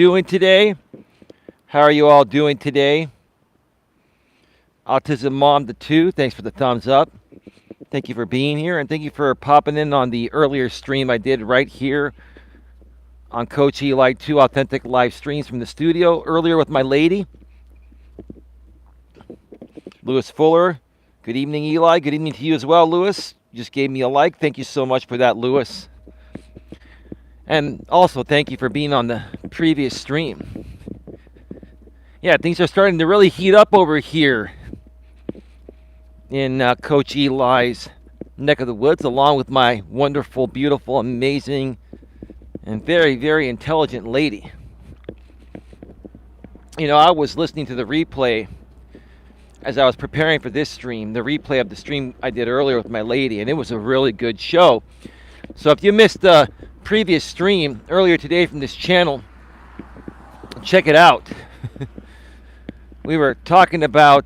doing today? How are you all doing today? Autism Mom to 2, thanks for the thumbs up. Thank you for being here, and thank you for popping in on the earlier stream I did right here on Coach Eli, 2 authentic live streams from the studio earlier with my lady, Lewis Fuller. Good evening, Eli. Good evening to you as well, Lewis. You just gave me a like. Thank you so much for that, Lewis. And also, thank you for being on the previous stream. Yeah, things are starting to really heat up over here in Coach Eli's neck of the woods, along with my wonderful, beautiful, amazing, and very, very intelligent lady. You know, I was listening to the replay as I was preparing for this stream, the replay of the stream I did earlier with my lady, and it was a really good show. So if you missed the previous stream earlier today from this channel, check it out. We were talking about,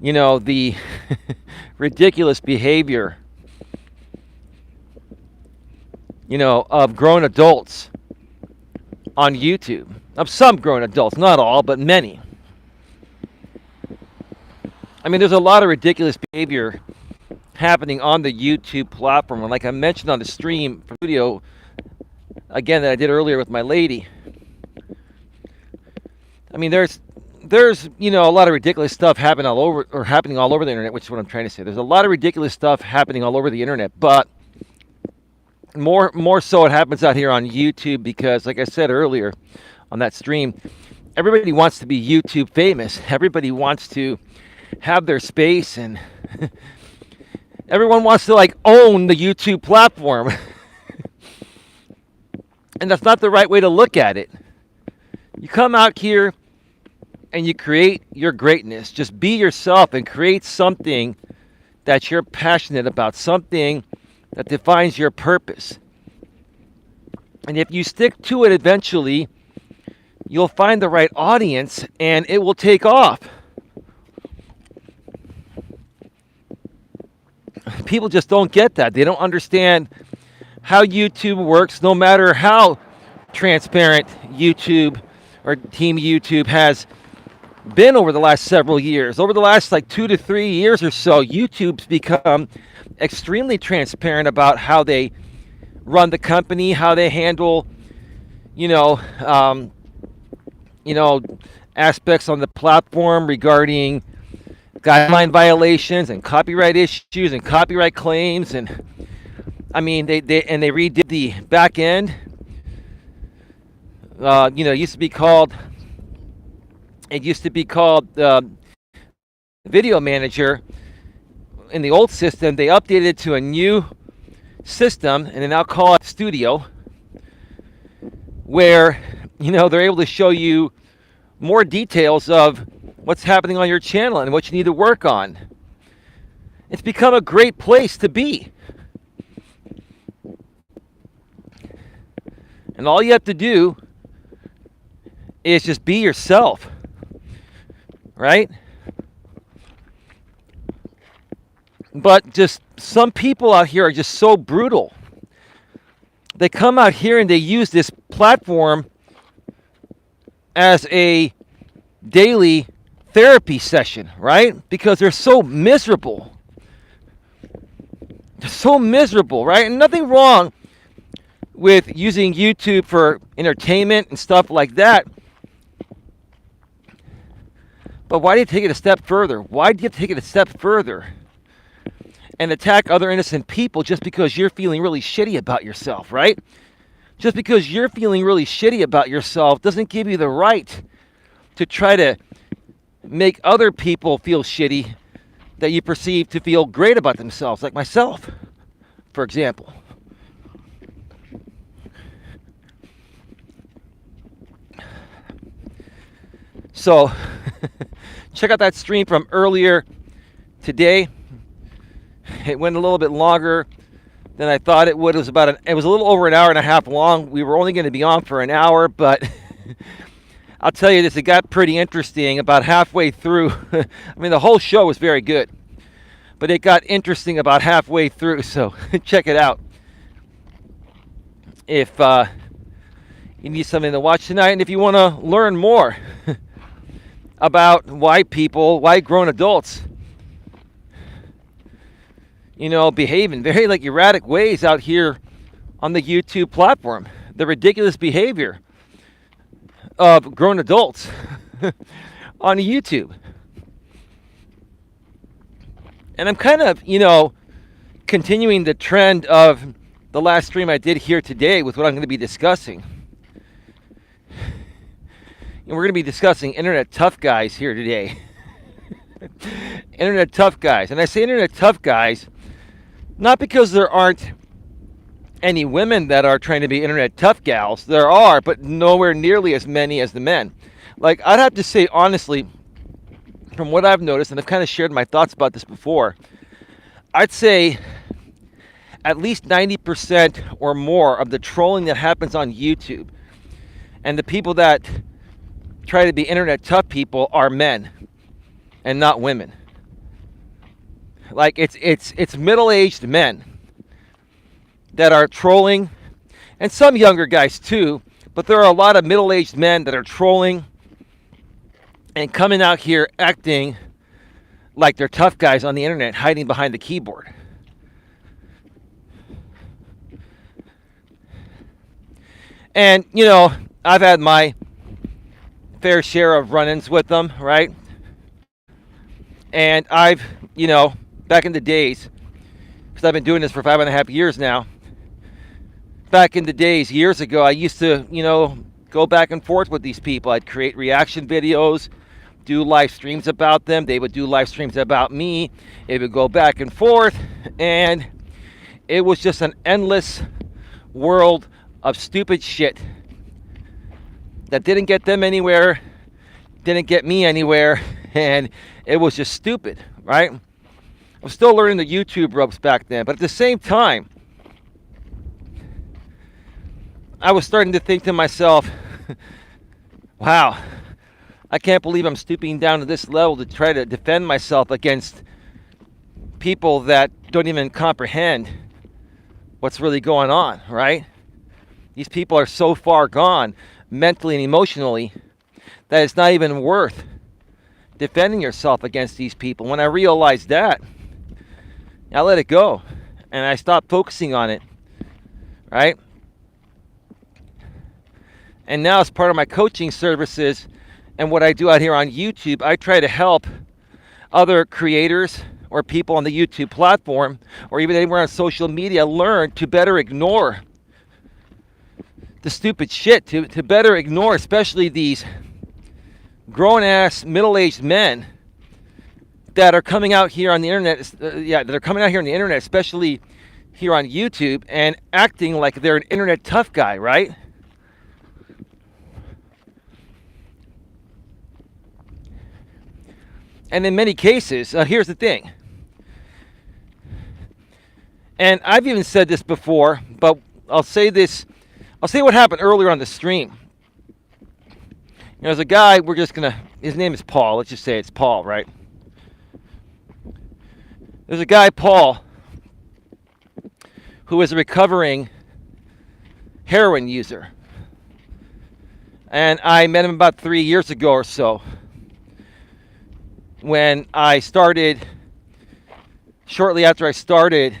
you know, the ridiculous behavior, you know, of grown adults on YouTube. Of some grown adults, not all, but many. I mean, there's a lot of ridiculous behavior happening on the YouTube platform. And like I mentioned on the stream video, again, that I did earlier with my lady, I mean, there's you know, a lot of ridiculous stuff happening all over the internet, which is what I'm trying to say. There's a lot of ridiculous stuff happening all over the internet, but more so it happens out here on YouTube because, like I said earlier on that stream, everybody wants to be YouTube famous. Everybody wants to have their space, and everyone wants to like own the YouTube platform. And that's not the right way to look at it. You come out here and you create your greatness. Just be yourself and create something that you're passionate about, something that defines your purpose. And if you stick to it eventually, you'll find the right audience and it will take off. People just don't get that. They don't understand how YouTube works, no matter how transparent YouTube or Team YouTube has been over the last several years. Over the last like 2 to 3 years or so, YouTube's become extremely transparent about how they run the company, how they handle, you know, aspects on the platform regarding guideline violations and copyright issues and copyright claims. And I mean, they redid the back end. You know, it used to be called Video Manager. In the old system, they updated it to a new system, and they now call it Studio, where, you know, they're able to show you more details of what's happening on your channel and what you need to work on. It's become a great place to be. And all you have to do is just be yourself, right? But just some people out here are just so brutal. They come out here and they use this platform as a daily therapy session, right? Because they're so miserable. They're so miserable, right? And nothing wrong with using YouTube for entertainment and stuff like that. But why do you take it a step further? Why do you take it a step further and attack other innocent people just because you're feeling really shitty about yourself, right? Just because you're feeling really shitty about yourself doesn't give you the right to try to make other people feel shitty that you perceive to feel great about themselves, like myself, for example. So, check out that stream from earlier today. It went a little bit longer than I thought it would. It was a little over an hour and a half long. We were only going to be on for an hour, but I'll tell you this, it got pretty interesting about halfway through. I mean, the whole show was very good, but it got interesting about halfway through, so check it out. If you need something to watch tonight. And if you want to learn more about why grown adults, behave in very erratic ways out here on the YouTube platform, the ridiculous behavior of grown adults on YouTube. And I'm kind of, continuing the trend of the last stream I did here today with what I'm going to be discussing. And we're going to be discussing internet tough guys here today. Internet tough guys. And I say internet tough guys not because there aren't any women that are trying to be internet tough gals. There are, but nowhere nearly as many as the men. I'd have to say, honestly, from what I've noticed, and I've kind of shared my thoughts about this before, I'd say at least 90% or more of the trolling that happens on YouTube and the people that try to be internet tough people are men and not women. It's middle-aged men that are trolling, and some younger guys too, but there are a lot of middle-aged men that are trolling and coming out here acting like they're tough guys on the internet, hiding behind the keyboard. And, I've had my fair share of run-ins with them, right? And I've, back in the days, because I've been doing this for 5.5 years now, back in the days, years ago, I used to, go back and forth with these people. I'd create reaction videos, do live streams about them. They would do live streams about me. It would go back and forth, and it was just an endless world of stupid shit that didn't get them anywhere, didn't get me anywhere, and it was just stupid, right? I was still learning the YouTube ropes back then, but at the same time, I was starting to think to myself, wow, I can't believe I'm stooping down to this level to try to defend myself against people that don't even comprehend what's really going on, right? These people are so far gone mentally and emotionally that it's not even worth defending yourself against these people. When I realized that, I let it go and I stopped focusing on it, right? And now, as part of my coaching services and what I do out here on YouTube, I try to help other creators or people on the YouTube platform or even anywhere on social media learn to better ignore the stupid shit, to better ignore especially these grown-ass, middle-aged men that are coming out here on the internet, especially here on YouTube, and acting like they're an internet tough guy, right? And in many cases, here's the thing. And I've even said this before, but I'll say what happened earlier on the stream. There's a guy, his name is Paul. Let's just say it's Paul, right? There's a guy, Paul, who is a recovering heroin user. And I met him about 3 years ago or so, when I started, shortly after I started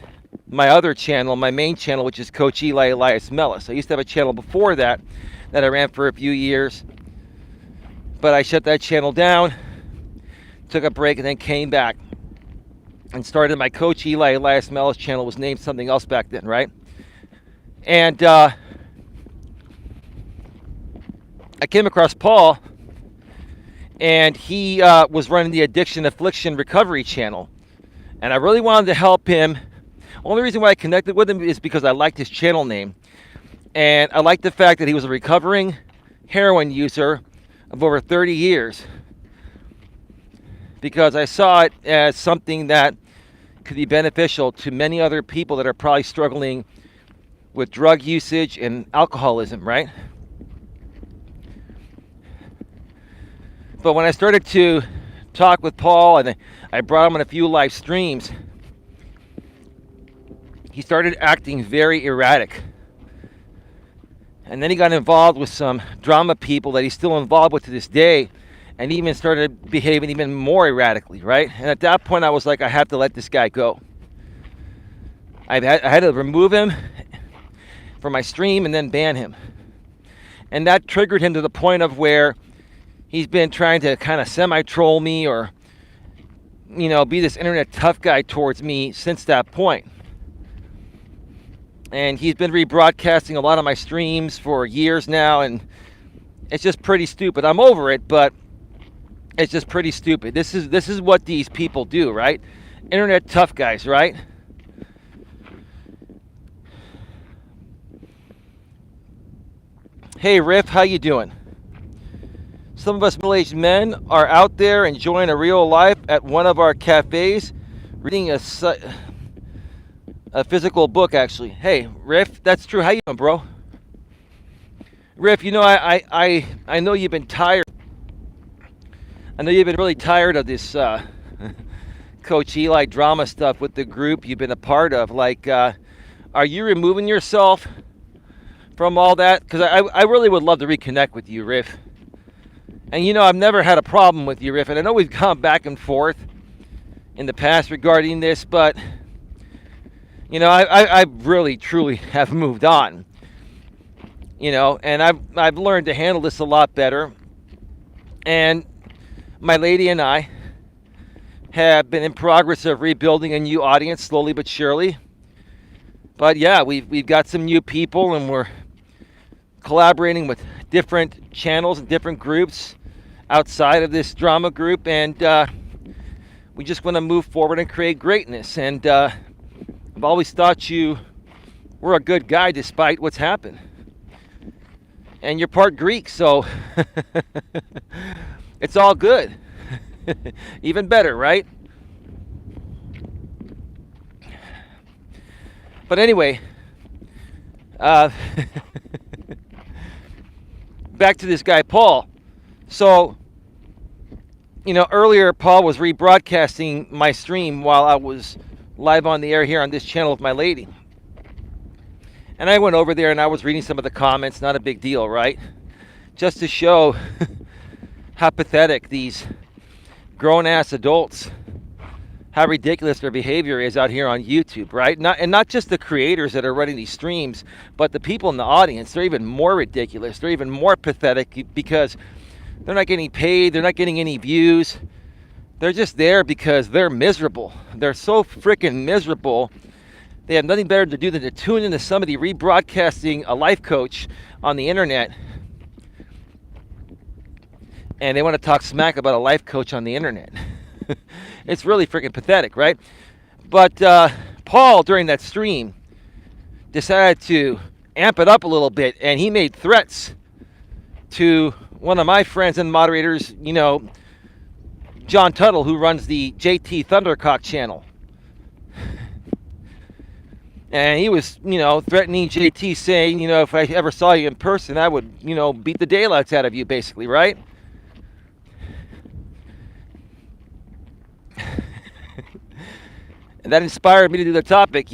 my other channel, my main channel, which is Coach Eli, Elias Melas. I used to have a channel before that I ran for a few years, but I shut that channel down, took a break, and then came back and started my Coach Eli, Elias Melas channel. It was named something else back then, right? And I came across Paul, and he was running the Addiction Affliction Recovery channel. And I really wanted to help him. Only reason why I connected with him is because I liked his channel name. And I liked the fact that he was a recovering heroin user of over 30 years. Because I saw it as something that could be beneficial to many other people that are probably struggling with drug usage and alcoholism, right? But when I started to talk with Paul and I brought him on a few live streams, he started acting very erratic. And then he got involved with some drama people that he's still involved with to this day, and even started behaving even more erratically, right? And at that point, I was like, I have to let this guy go. I had to remove him from my stream and then ban him. And that triggered him to the point of where he's been trying to kind of semi-troll me or, be this internet tough guy towards me since that point. And he's been rebroadcasting a lot of my streams for years now, and it's just pretty stupid. I'm over it, but it's just pretty stupid. This is what these people do, right? Internet tough guys, right? Hey Riff, how you doing? Some of us middle-aged men are out there enjoying a real life at one of our cafes, reading a physical book, actually. Hey, Riff, that's true. How you doing, bro? Riff, I know you've been tired. I know you've been really tired of this Coach Eli drama stuff with the group you've been a part of. Like, are you removing yourself from all that? Because I really would love to reconnect with you, Riff. And I've never had a problem with you, Riff. And I know we've gone back and forth in the past regarding this, but I really, truly have moved on. And I've learned to handle this a lot better. And my lady and I have been in progress of rebuilding a new audience slowly but surely. But yeah, we've got some new people, and we're collaborating with different channels and different groups outside of this drama group, and we just want to move forward and create greatness. And I've always thought you were a good guy despite what's happened. And you're part Greek, so it's all good. Even better, right? But anyway, back to this guy, Paul. So, earlier Paul was rebroadcasting my stream while I was live on the air here on this channel with my lady. And I went over there and I was reading some of the comments, not a big deal, right? Just to show how pathetic these grown-ass adults, how ridiculous their behavior is out here on YouTube, right? Not just the creators that are running these streams, but the people in the audience. They're even more ridiculous. They're even more pathetic because they're not getting paid. They're not getting any views. They're just there because they're miserable. They're so freaking miserable. They have nothing better to do than to tune into somebody rebroadcasting a life coach on the internet. And they want to talk smack about a life coach on the internet. It's really freaking pathetic, right? But Paul, during that stream, decided to amp it up a little bit, and he made threats to one of my friends and moderators, John Tuttle, who runs the JT Thundercock channel. And he was, threatening JT, saying, if I ever saw you in person, I would, beat the daylights out of you, basically, right? And that inspired me to do the topic,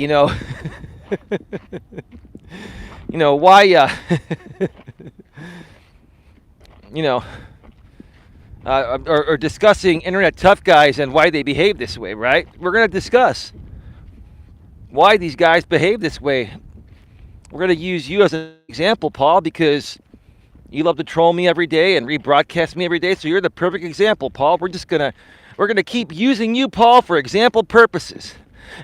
why, or discussing internet tough guys and why they behave this way, right? We're going to discuss why these guys behave this way. We're going to use you as an example, Paul, because you love to troll me every day and rebroadcast me every day. So you're the perfect example, Paul. We're going to keep using you, Paul, for example purposes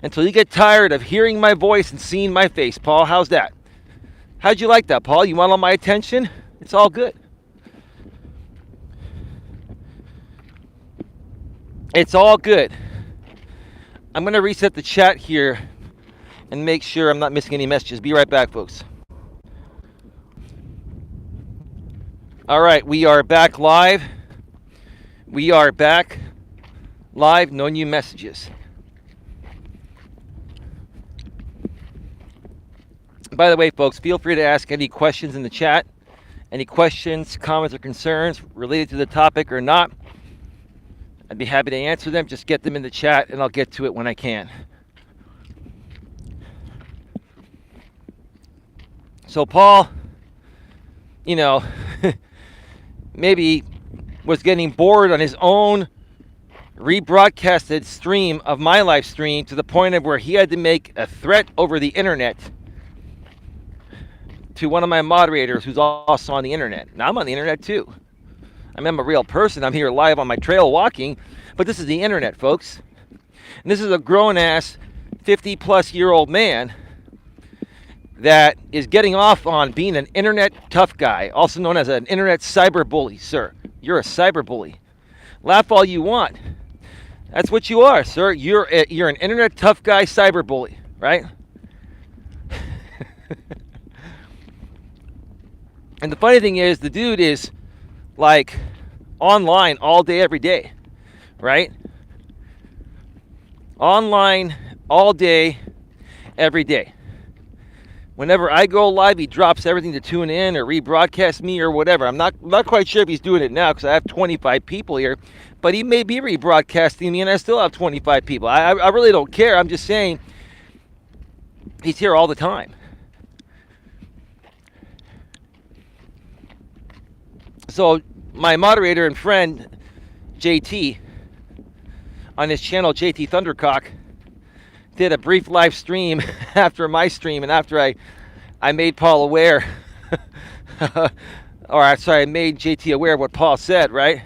until you get tired of hearing my voice and seeing my face, Paul. How's that? How'd you like that, Paul? You want all my attention? It's all good. It's all good. I'm going to reset the chat here and make sure I'm not missing any messages. Be right back, folks. All right, we are back live. We are back live. No new messages. By the way, folks, feel free to ask any questions in the chat. Any questions, comments, or concerns related to the topic or not. I'd be happy to answer them. Just get them in the chat, and I'll get to it when I can. So Paul you know, maybe was getting bored on his own rebroadcasted stream of my live stream to the point of where he had to make a threat over the internet to one of my moderators who's also on the internet. Now, I'm on the internet too. I'm a real person. I'm here live on my trail walking, but this is the internet, folks. And this is a grown-ass 50-plus-year-old man that is getting off on being an internet tough guy, also known as an internet cyber bully. Sir, you're a cyber bully. Laugh all you want. That's what you are, sir. You're an internet tough guy cyber bully, right? And the funny thing is, the dude is like online all day, every day, right? Online all day, every day. Whenever I go live, he drops everything to tune in or rebroadcast me or whatever. I'm not quite sure if he's doing it now because I have 25 people here, but he may be rebroadcasting me and I still have 25 people. I really don't care. I'm just saying he's here all the time. So my moderator and friend, JT, on his channel, JT Thundercock, did a brief live stream after my stream and after I made Paul aware, or sorry, I made JT aware of what Paul said, right?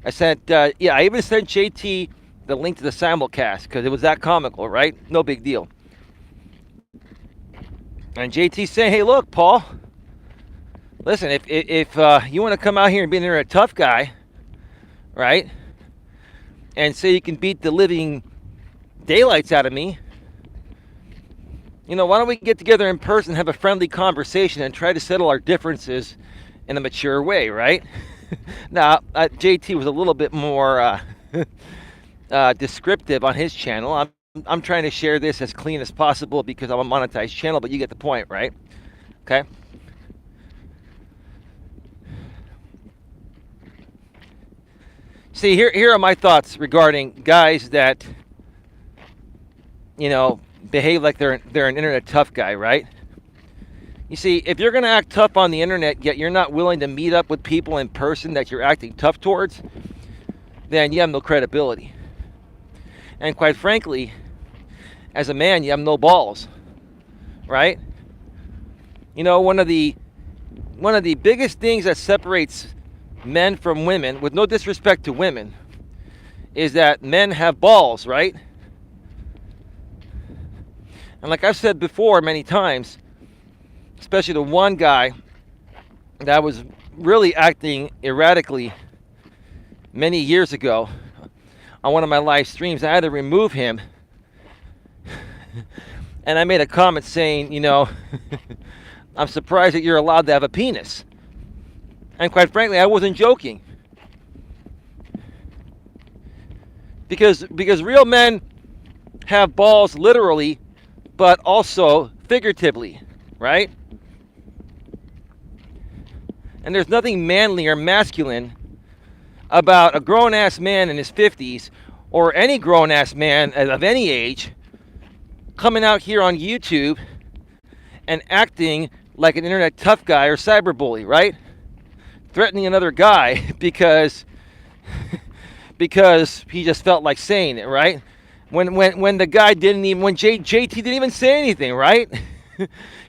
I sent, I even sent JT the link to the simulcast because it was that comical, right? No big deal. And JT saying, hey, look, Paul, listen, if you want to come out here and be a tough guy, right, and say you can beat the living daylights out of me, why don't we get together in person, have a friendly conversation, and try to settle our differences in a mature way, right? Now, JT was a little bit more descriptive on his channel. I'm trying to share this as clean as possible because I'm a monetized channel, but you get the point, right? Okay. See, here are my thoughts regarding guys that behave like they're an internet tough guy, right? You see, if you're going to act tough on the internet, yet you're not willing to meet up with people in person that you're acting tough towards, then you have no credibility. And quite frankly, as a man, you have no balls, right? One of the biggest things that separates men from women, with no disrespect to women, is that men have balls, right? And like I've said before many times, especially the one guy that was really acting erratically many years ago on one of my live streams, I had to remove him. And I made a comment saying, I'm surprised that you're allowed to have a penis. And quite frankly, I wasn't joking. Because real men have balls literally, but also figuratively, right? And there's nothing manly or masculine about a grown-ass man in his 50s or any grown-ass man of any age coming out here on YouTube and acting like an internet tough guy or cyberbully, right? Threatening another guy because he just felt like saying it, right? When the guy JT didn't even say anything, right?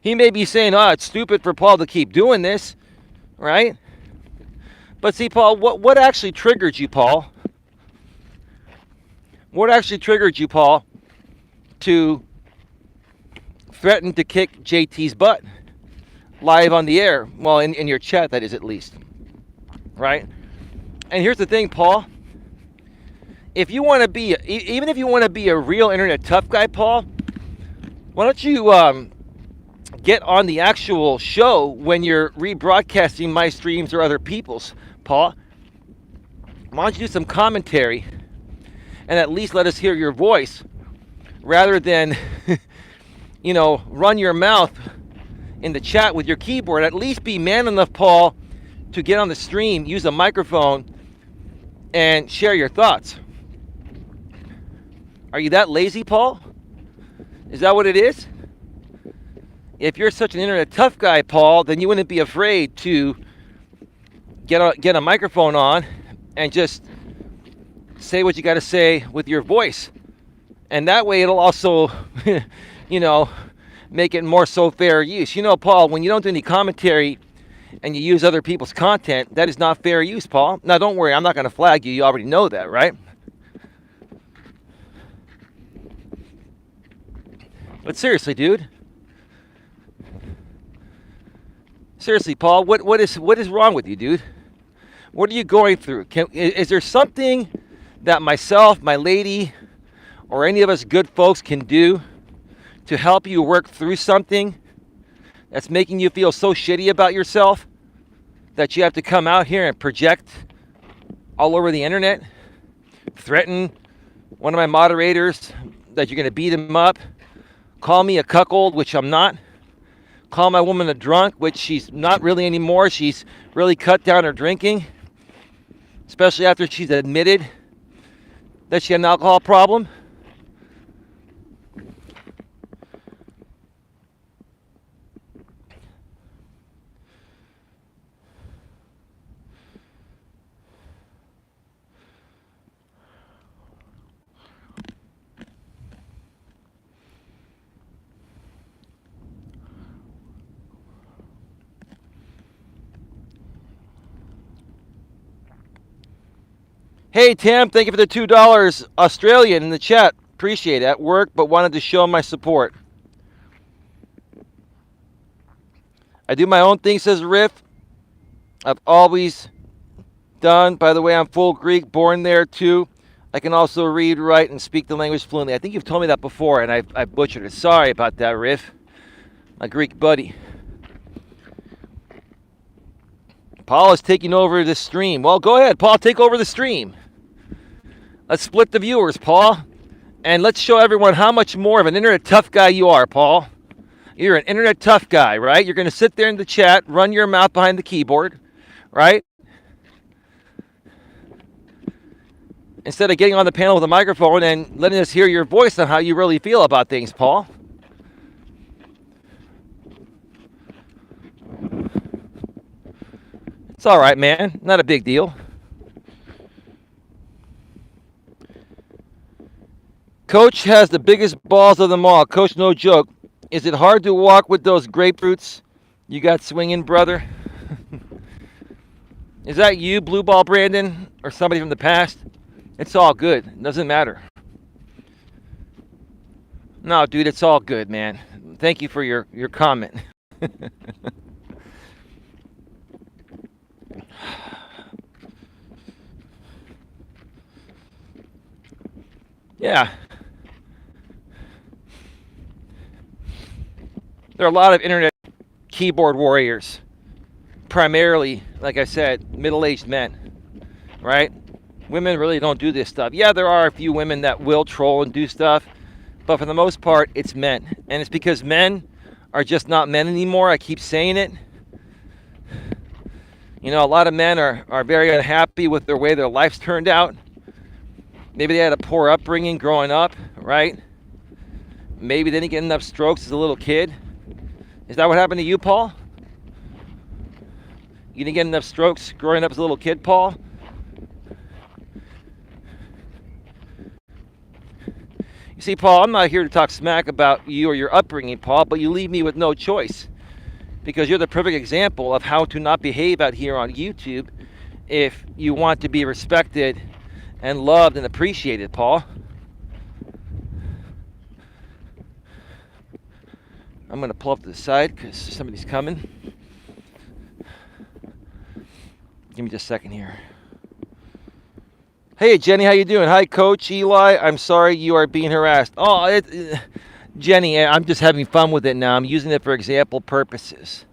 He may be saying, it's stupid for Paul to keep doing this, right? But see, Paul, what actually triggered you, Paul? What actually triggered you, Paul, to threaten to kick JT's butt live on the air? Well, in your chat, that is, at least, right? And here's the thing, Paul. If you want to be, even if you want to be a real internet tough guy, Paul, why don't you get on the actual show when you're rebroadcasting my streams or other people's, Paul? Why don't you do some commentary and at least let us hear your voice rather than, run your mouth in the chat with your keyboard? At least be man enough, Paul, to get on the stream, use a microphone, and share your thoughts. Are you that lazy, Paul? Is that what it is? if you're such an internet tough guy, Paul, then you wouldn't be afraid to get a microphone on and just say what you got to say with your voice. And that way it'll also, you know, make it more so fair use. You know, Paul, when you don't do any commentary and you use other people's content, that is not fair use, Paul. Now, don't worry, I'm not going to flag you. You already know that, right? But seriously, dude. Seriously, Paul, what is wrong with you, dude? What are you going through? Is there something that myself, my lady, or any of us good folks can do to help you work through something that's making you feel so shitty about yourself that you have to come out here and project all over the internet, threaten one of my moderators that you're going to beat him up, call me a cuckold, which I'm not, call my woman a drunk, which she's not really anymore. She's really cut down her drinking, especially after she's admitted that she had an alcohol problem. Hey, Tam, thank you for the $2 Australian in the chat. Appreciate it. At work, but wanted to show my support. I do my own thing, says Riff. I've always done. By the way, I'm full Greek, born there too. I can also read, write, and speak the language fluently. I think you've told me that before, and I butchered it. Sorry about that, Riff. My Greek buddy. Paul is taking over the stream. Well, go ahead, Paul. Take over the stream. Let's split the viewers, Paul. And let's show everyone how much more of an internet tough guy you are, Paul. You're an internet tough guy, right? You're going to sit there in the chat, run your mouth behind the keyboard, right? Instead of getting on the panel with a microphone and letting us hear your voice on how you really feel about things, Paul. It's all right, man. Not a big deal. Coach has the biggest balls of them all. Coach, no joke. Is it hard to walk with those grapefruits you got swinging, brother? Is that you, Blue Ball Brandon, or somebody from the past? It's all good. It doesn't matter. No, dude, it's all good, man. Thank you for your comment. Yeah. There are a lot of internet keyboard warriors, primarily, like I said, middle-aged men, right? Women really don't do this stuff. Yeah, there are a few women that will troll and do stuff, but for the most part, it's men. And it's because men are just not men anymore. I keep saying it. You know, a lot of men are very unhappy with the way their life's turned out. Maybe they had a poor upbringing growing up, right? Maybe they didn't get enough strokes as a little kid. Is that what happened to you, Paul? You didn't get enough strokes growing up as a little kid, Paul? You see, Paul, I'm not here to talk smack about you or your upbringing, Paul, but you leave me with no choice. Because you're the perfect example of how to not behave out here on YouTube if you want to be respected and loved and appreciated, Paul. I'm going to pull up to the side because somebody's coming. Give me just a second here. Hey, Jenny, how you doing? Hi, Coach Eli. I'm sorry you are being harassed. Oh, Jenny, I'm just having fun with it now. I'm using it for example purposes.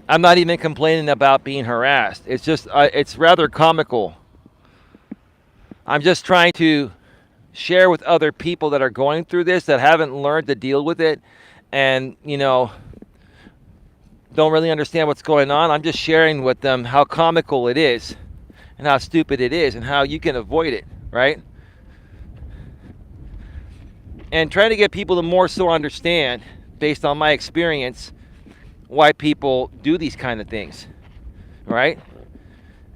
I'm not even complaining about being harassed. It's just, it's rather comical. I'm just trying to share with other people that are going through this, that haven't learned to deal with it and, you know, don't really understand what's going on. I'm just sharing with them how comical it is and how stupid it is and how you can avoid it, right? and trying to get people to more so understand, based on my experience, why people do these kind of things, right?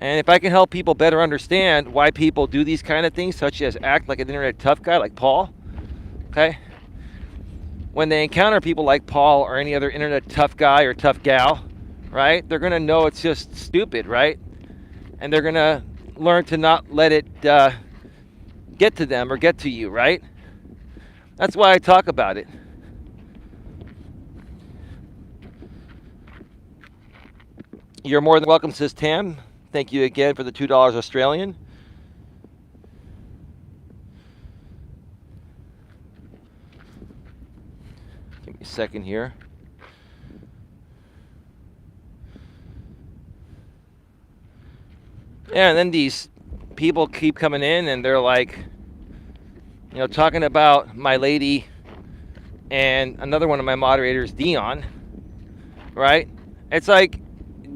And if I can help people better understand why people do these kind of things, such as act like an internet tough guy like Paul, okay? When they encounter people like Paul or any other internet tough guy or tough gal, right? They're going to know it's just stupid, right? And they're going to learn to not let it get to them or get to you, right? That's why I talk about it. You're more than welcome, says Tam. Thank you again for the $2 Australian. Give me a second here. Yeah, and then these people keep coming in and they're like, talking about my lady and another one of my moderators, Dion, right? It's like,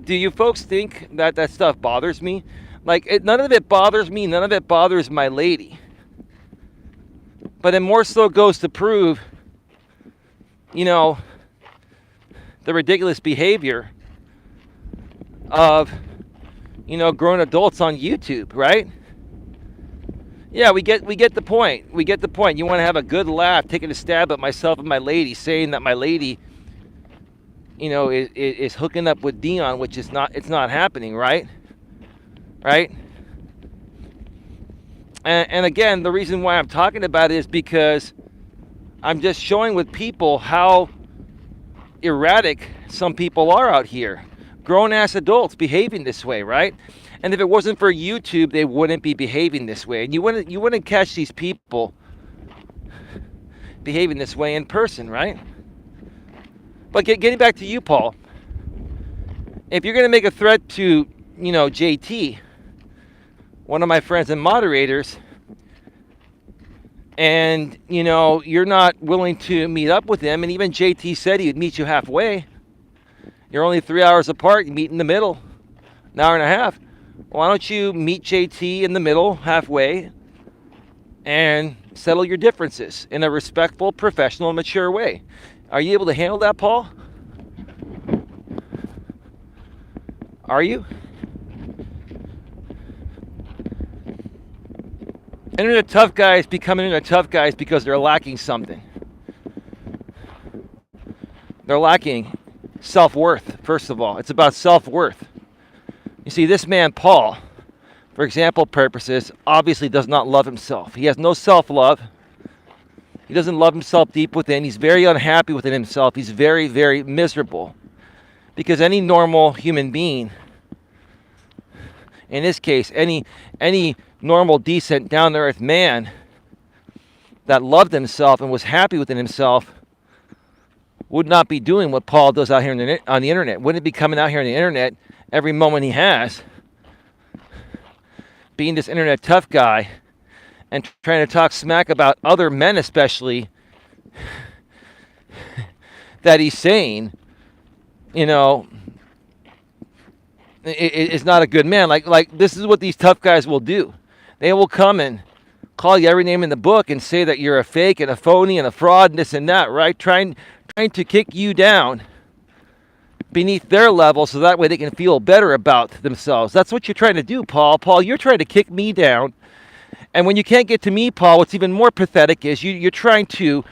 do you folks think that that stuff bothers me? Like, none of it bothers me. None of it bothers my lady. But it more so goes to prove, the ridiculous behavior of, grown adults on YouTube, right? Yeah, we get the point. We get the point. You want to have a good laugh, taking a stab at myself and my lady, saying that my lady, is hooking up with Dion, which is not. It's not happening, right? Right? And again, the reason why I'm talking about it is because I'm just showing with people how erratic some people are out here. Grown-ass adults behaving this way, right? And if it wasn't for YouTube, they wouldn't be behaving this way. And you wouldn't catch these people behaving this way in person, right? But getting back to you, Paul, if you're going to make a threat to, JT, one of my friends and moderators, and, you're not willing to meet up with him, and even JT said he would meet you halfway. You're only 3 hours apart, you meet in the middle, an hour and a half. Why don't you meet JT in the middle, halfway, and settle your differences in a respectful, professional, mature way? Are you able to handle that, Paul? Are you? Internet tough guys become internet tough guys because they're lacking something. They're lacking self-worth, first of all. It's about self-worth. You see, this man, Paul, for example purposes, obviously does not love himself. He has no self-love. He doesn't love himself deep within. He's very unhappy within himself. He's very, very miserable. Because any normal human being, in this case, any normal, decent, down-to-earth man that loved himself and was happy within himself would not be doing what Paul does out here on the internet. Wouldn't be coming out here on the internet every moment he has, being this internet tough guy and trying to talk smack about other men, especially, that he's saying, is not a good man. Like this is what these tough guys will do. They will come and call you every name in the book and say that you're a fake and a phony and a fraud and this and that, right? Trying to kick you down beneath their level so that way they can feel better about themselves. That's what you're trying to do, Paul. Paul, you're trying to kick me down. And when you can't get to me, Paul, what's even more pathetic is you're trying to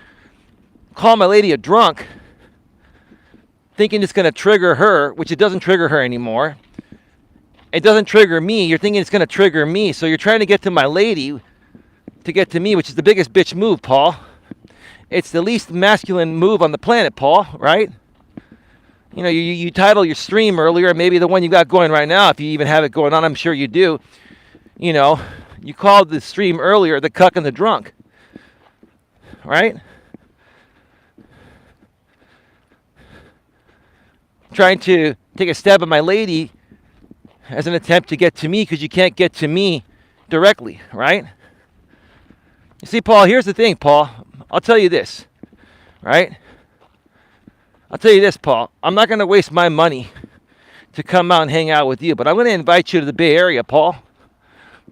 call my lady a drunk, thinking it's going to trigger her, which it doesn't trigger her anymore. It doesn't trigger me. You're thinking it's going to trigger me. So you're trying to get to my lady to get to me, which is the biggest bitch move, Paul. It's the least masculine move on the planet, Paul, right? You titled your stream earlier, maybe the one you got going right now, if you even have it going on, I'm sure you do. You called the stream earlier the cuck and the drunk, right? Trying to take a stab at my lady as an attempt to get to me because you can't get to me directly, right? You see, Paul, here's the thing, Paul. I'll tell you this, right? I'll tell you this, Paul. I'm not going to waste my money to come out and hang out with you, but I'm going to invite you to the Bay Area, Paul.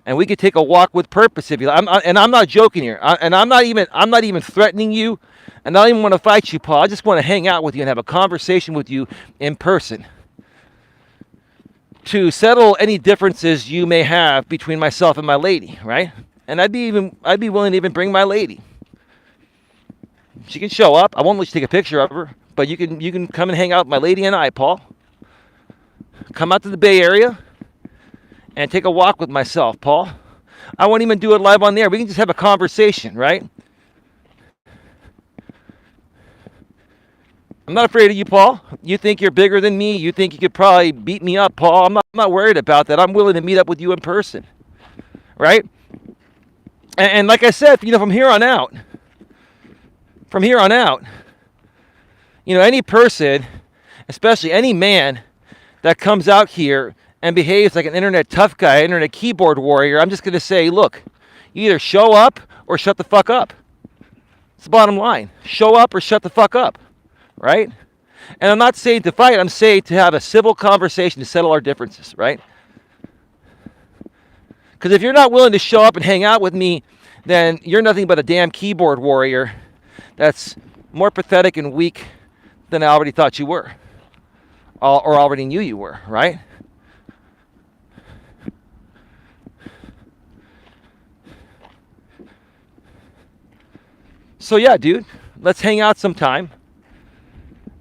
and we could take a walk with purpose if you like. I'm not joking here. I'm not even threatening you, and I don't even want to fight you, Paul. I just want to hang out with you and have a conversation with you in person to settle any differences you may have between myself and my lady, right? And I'd be willing to even bring my lady. She can show up. I won't let you take a picture of her, but you can come and hang out with my lady and I, Paul. Come out to the Bay Area and take a walk with myself, Paul. I won't even do it live on the air. We can just have a conversation, right? I'm not afraid of you, Paul. You think you're bigger than me. You think you could probably beat me up, Paul. I'm not worried about that. I'm willing to meet up with you in person, right? And like I said, from here on out, any person, especially any man that comes out here and behaves like an internet tough guy, internet keyboard warrior, I'm just going to say, look, you either show up or shut the fuck up. It's the bottom line. Show up or shut the fuck up, right? And I'm not saying to fight. I'm saying to have a civil conversation to settle our differences, right? Because if you're not willing to show up and hang out with me, then you're nothing but a damn keyboard warrior that's more pathetic and weak than I already thought you were, or already knew you were, right? So yeah, dude, let's hang out sometime.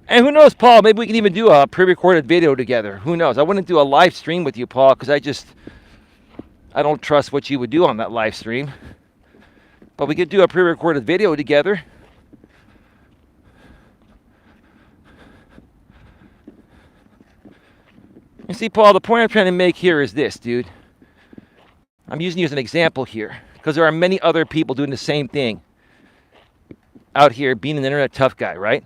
And who knows, Paul, maybe we can even do a pre-recorded video together. Who knows? I wouldn't do a live stream with you, Paul, because I don't trust what you would do on that live stream. But we could do a pre-recorded video together. You see, Paul, the point I'm trying to make here is this, dude. I'm using you as an example here, because there are many other people doing the same thing out here, being an internet tough guy, right?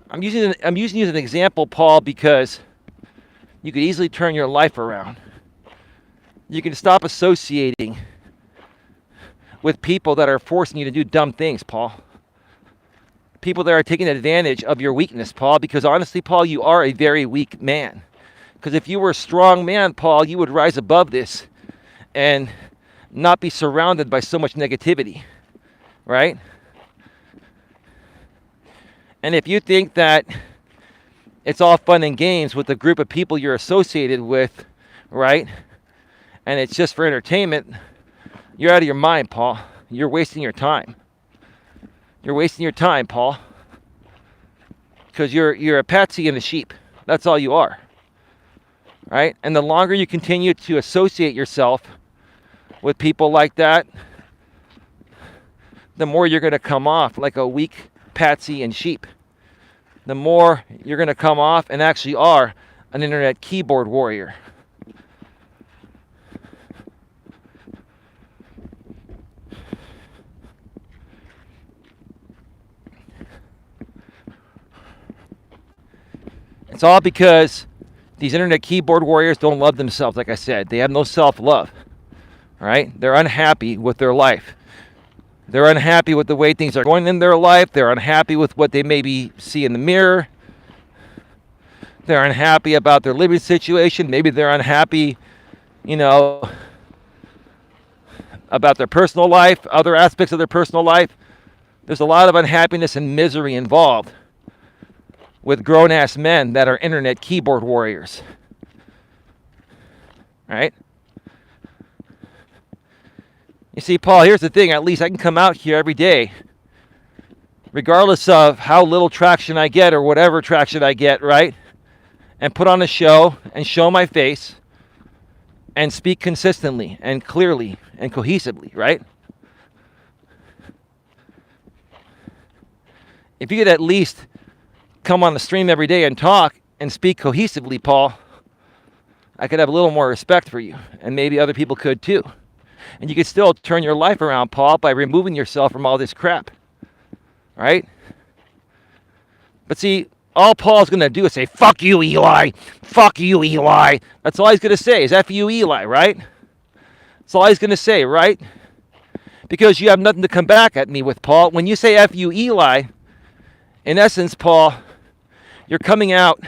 I'm using you as an example, Paul, because you could easily turn your life around. You can stop associating with people that are forcing you to do dumb things, Paul. People that are taking advantage of your weakness, Paul, because honestly, Paul, you are a very weak man. Because if you were a strong man, Paul, you would rise above this and not be surrounded by so much negativity, right? And if you think that it's all fun and games with the group of people you're associated with, right, and it's just for entertainment, you're out of your mind, Paul. You're wasting your time. You're wasting your time, Paul. Because you're a patsy and a sheep. That's all you are. Right? And the longer you continue to associate yourself with people like that, the more you're going to come off like a weak patsy and sheep. The more you're going to come off and actually are an internet keyboard warrior. It's all because these internet keyboard warriors don't love themselves, like I said. They have no self-love, right? They're unhappy with their life. They're unhappy with the way things are going in their life. They're unhappy with what they maybe see in the mirror. They're unhappy about their living situation. Maybe they're unhappy, about their personal life, other aspects of their personal life. There's a lot of unhappiness and misery involved with grown-ass men that are internet keyboard warriors. Right? You see, Paul, here's the thing. At least I can come out here every day, regardless of how little traction I get or whatever traction I get, right? And put on a show and show my face and speak consistently and clearly and cohesively, right? If you could at least come on the stream every day and talk and speak cohesively, Paul, I could have a little more respect for you, and maybe other people could too. And you could still turn your life around, Paul, by removing yourself from all this crap, right? But see, all Paul's going to do is say, fuck you, Eli. Fuck you, Eli. That's all he's going to say is F you, Eli, right? That's all he's going to say, right? Because you have nothing to come back at me with, Paul. When you say F you, Eli, in essence, Paul, you're coming out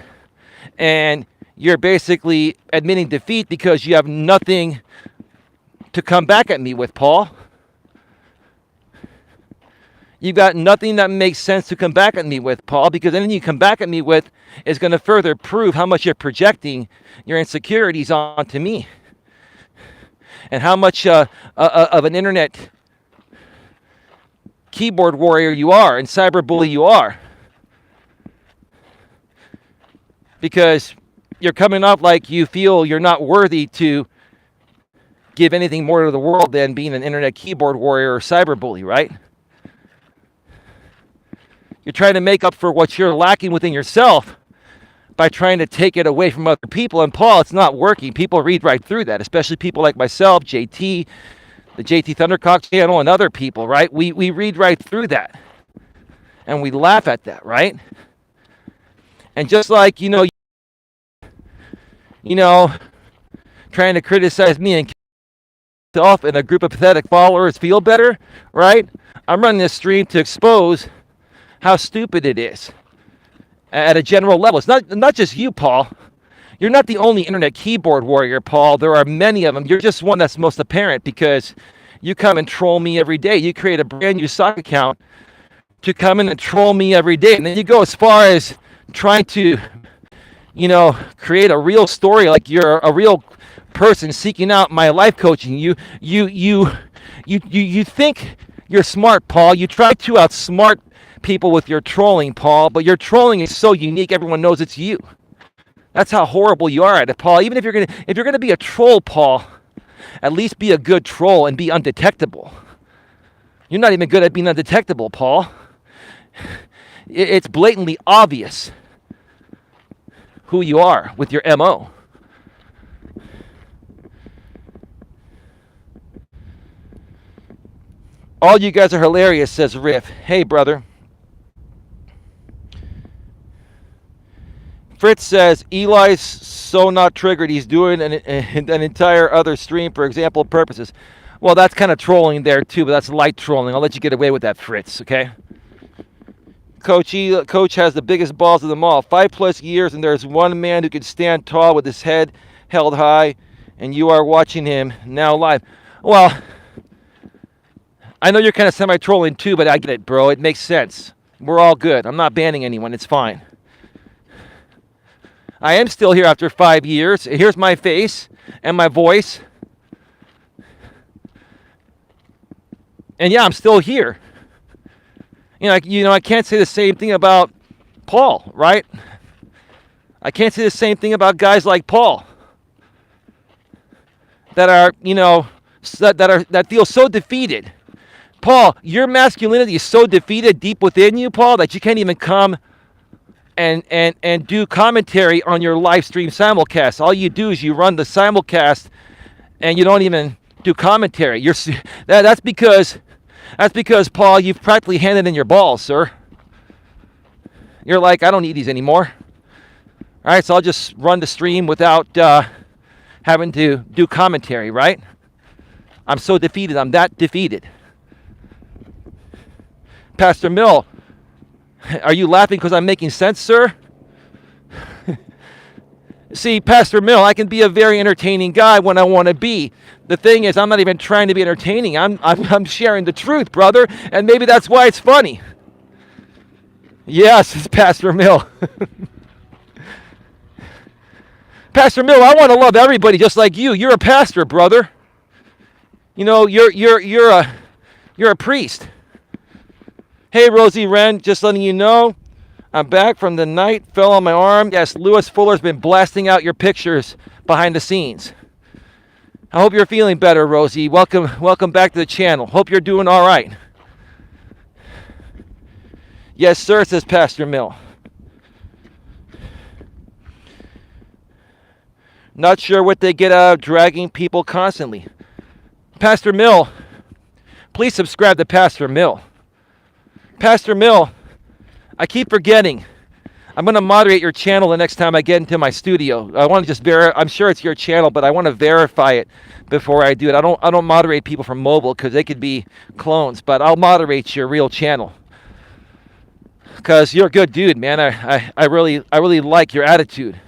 and you're basically admitting defeat because you have nothing to come back at me with, Paul. You've got nothing that makes sense to come back at me with, Paul, because anything you come back at me with is going to further prove how much you're projecting your insecurities onto me. And how much of an internet keyboard warrior you are and cyberbully you are. Because you're coming off like you feel you're not worthy to give anything more to the world than being an internet keyboard warrior or cyberbully, right? You're trying to make up for what you're lacking within yourself by trying to take it away from other people. And Paul, it's not working. People read right through that, especially people like myself, JT, the JT Thundercock channel, and other people, right? We read right through that. And we laugh at that, right? And just like, you know, trying to criticize me and myself and a group of pathetic followers feel better, right? I'm running this stream to expose how stupid it is at a general level. It's not just you, Paul. You're not the only internet keyboard warrior, Paul. There are many of them. You're just one that's most apparent because you come and troll me every day. You create a brand new sock account to come in and troll me every day. And then you go as far as trying to, create a real story like you're a real person seeking out my life coaching. You think you're smart, Paul. You try to outsmart people with your trolling, Paul, but your trolling is so unique everyone knows it's you. That's how horrible you are at it, Paul. Even if you're gonna be a troll, Paul, at least be a good troll and be undetectable. You're not even good at being undetectable, Paul. It's blatantly obvious who you are with your MO. All you guys are hilarious, says Riff. Hey, brother. Fritz says, Eli's so not triggered, he's doing an entire other stream for example purposes. Well, that's kind of trolling there too, but that's light trolling. I'll let you get away with that, Fritz, okay? Coach has the biggest balls of them all. 5+ years, and there's one man who can stand tall with his head held high, and you are watching him now live. Well, I know you're kind of semi-trolling too, but I get it, bro. It makes sense. We're all good. I'm not banning anyone. It's fine. I am still here after 5 years. Here's my face and my voice. And yeah, I'm still here. I can't say the same thing about Paul, right? I can't say the same thing about guys like Paul that are, that feel so defeated. Paul, your masculinity is so defeated deep within you, Paul, that you can't even come and do commentary on your live stream simulcast. All you do is you run the simulcast and you don't even do commentary. That's because Paul, you've practically handed in your balls, sir. You're like, I don't need these anymore. All right, so I'll just run the stream without having to do commentary, right? I'm so defeated. I'm that defeated. Pastor Mill, are you laughing because I'm making sense, sir? See, Pastor Mill, I can be a very entertaining guy when I want to be. The thing is, I'm not even trying to be entertaining. I'm sharing the truth, brother, and maybe that's why it's funny. Yes, it's Pastor Mill. Pastor Mill, I want to love everybody just like you. You're a pastor, brother. You're a priest. Hey, Rosie Wren, just letting you know, I'm back from the night, fell on my arm. Yes, Lewis Fuller's been blasting out your pictures behind the scenes. I hope you're feeling better, Rosie. Welcome back to the channel. Hope you're doing all right. Yes, sir, says Pastor Mill. Not sure what they get out of dragging people constantly. Pastor Mill, please subscribe to Pastor Mill. Pastor Mill, I keep forgetting. I'm going to moderate your channel the next time I get into my studio. I want to just I'm sure it's your channel, but I want to verify it before I do it. I don't moderate people from mobile because they could be clones, but I'll moderate your real channel. Because you're a good dude, man. I really like your attitude.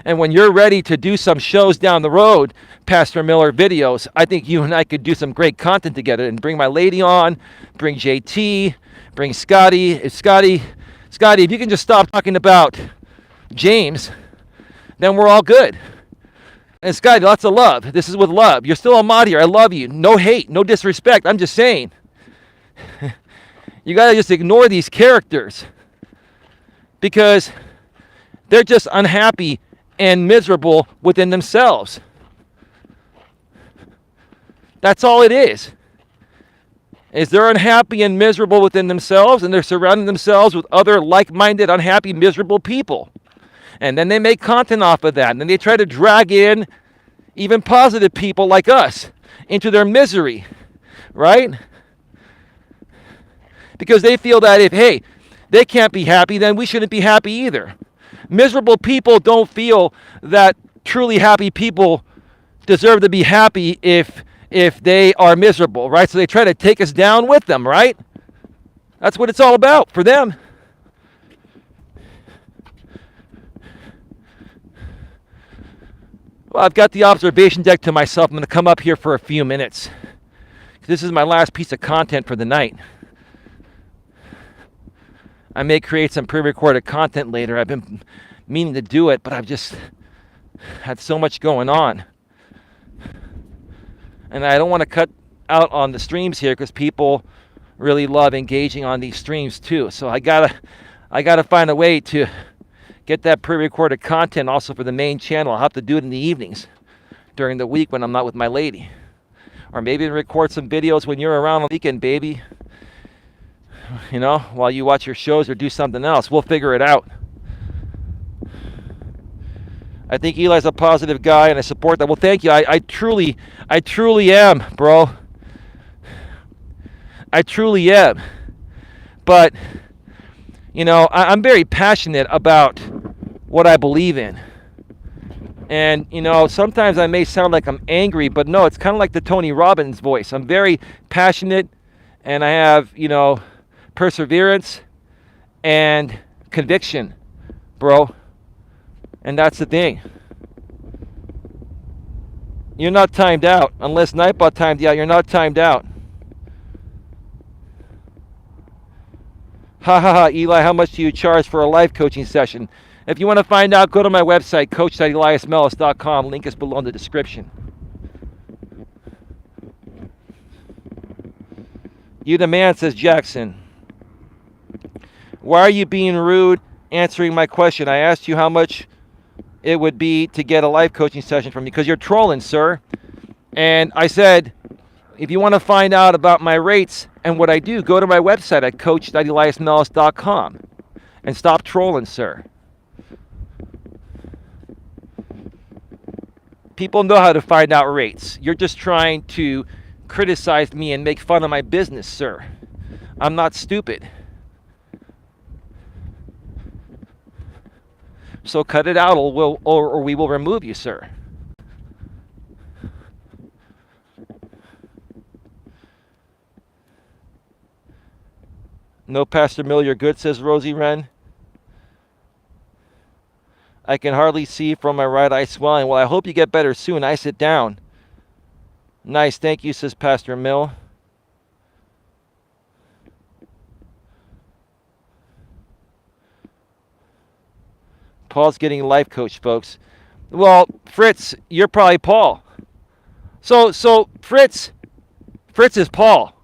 And when you're ready to do some shows down the road, Pastor Miller videos, I think you and I could do some great content together and bring my lady on, bring JT, bring Scotty. Scotty, if you can just stop talking about James, then we're all good. And Scotty, lots of love. This is with love. You're still a mod here. I love you. No hate, no disrespect. I'm just saying. You got to just ignore these characters because they're just unhappy and miserable within themselves. That's all it is they're unhappy and miserable within themselves, and they're surrounding themselves with other like-minded, unhappy, miserable people. And then they make content off of that, and then they try to drag in even positive people like us into their misery, right? Because they feel that if, hey, they can't be happy, then we shouldn't be happy either. Miserable people don't feel that truly happy people deserve to be happy if they are miserable, right? So they try to take us down with them, right? That's what it's all about for them. Well, I've got the observation deck to myself. I'm going to come up here for a few minutes. This is my last piece of content for the night. I may create some pre-recorded content later. I've been meaning to do it, but I've just had so much going on. And I don't want to cut out on the streams here because people really love engaging on these streams too. So I gotta find a way to get that pre-recorded content also for the main channel. I'll have to do it in the evenings during the week when I'm not with my lady. Or maybe record some videos when you're around on the weekend, baby. You know, while you watch your shows or do something else. We'll figure it out. I think Eli's a positive guy, and I support that. Well, thank you. I truly am, bro. I truly am. But, you know, I'm very passionate about what I believe in. And, you know, sometimes I may sound like I'm angry, but no, it's kind of like the Tony Robbins voice. I'm very passionate, and I have, you know, perseverance and conviction, bro. And that's the thing. You're not timed out. Unless Nightbot timed you out, you're not timed out. Ha ha ha, Eli, how much do you charge for a life coaching session? If you want to find out, go to my website, coach.eliasmelas.com. Link is below in the description. You the man, says Jackson. Why are you being rude answering my question? I asked you how much it would be to get a life coaching session from me because you're trolling, sir. And I said, if you want to find out about my rates and what I do, go to my website at coach.eliasmelas.com and stop trolling, sir. People know how to find out rates. You're just trying to criticize me and make fun of my business, sir. I'm not stupid. So cut it out or we will remove you, sir. No, Pastor Mill, you're good, says Rosie Wren. I can hardly see from my right eye swelling. Well, I hope you get better soon. I sit down. Nice, thank you, says Pastor Mill. Paul's getting life coach, folks. Well, Fritz, you're probably Paul. So Fritz is Paul.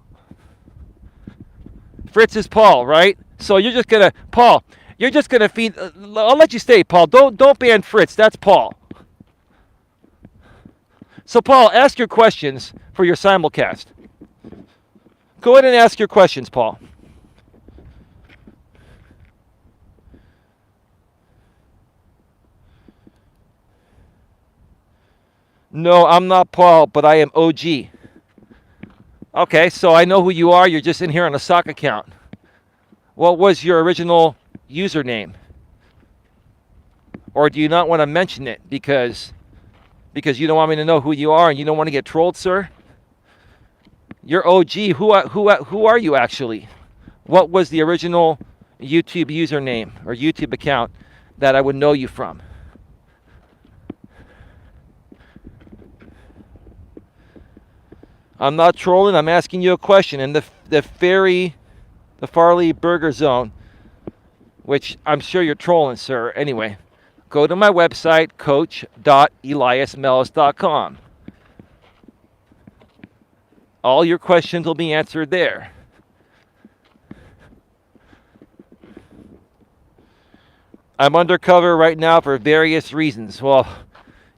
Fritz is Paul, right? So you're just gonna, Paul, you're just gonna feed. I'll let you stay, Paul. Don't ban Fritz. That's Paul. So Paul, ask your questions for your simulcast. Go ahead and ask your questions, Paul. No, I'm not Paul, but I am OG. Okay, so I know who you are. You're just in here on a sock account. What was your original username? Or do you not want to mention it because you don't want me to know who you are and you don't want to get trolled, sir? You're OG. Who are you actually? What was the original YouTube username or YouTube account that I would know you from? I'm not trolling. I'm asking you a question. And the Farley Burger Zone, which I'm sure you're trolling, sir. Anyway, go to my website, coach.eliasmelas.com. All your questions will be answered there. I'm undercover right now for various reasons. Well,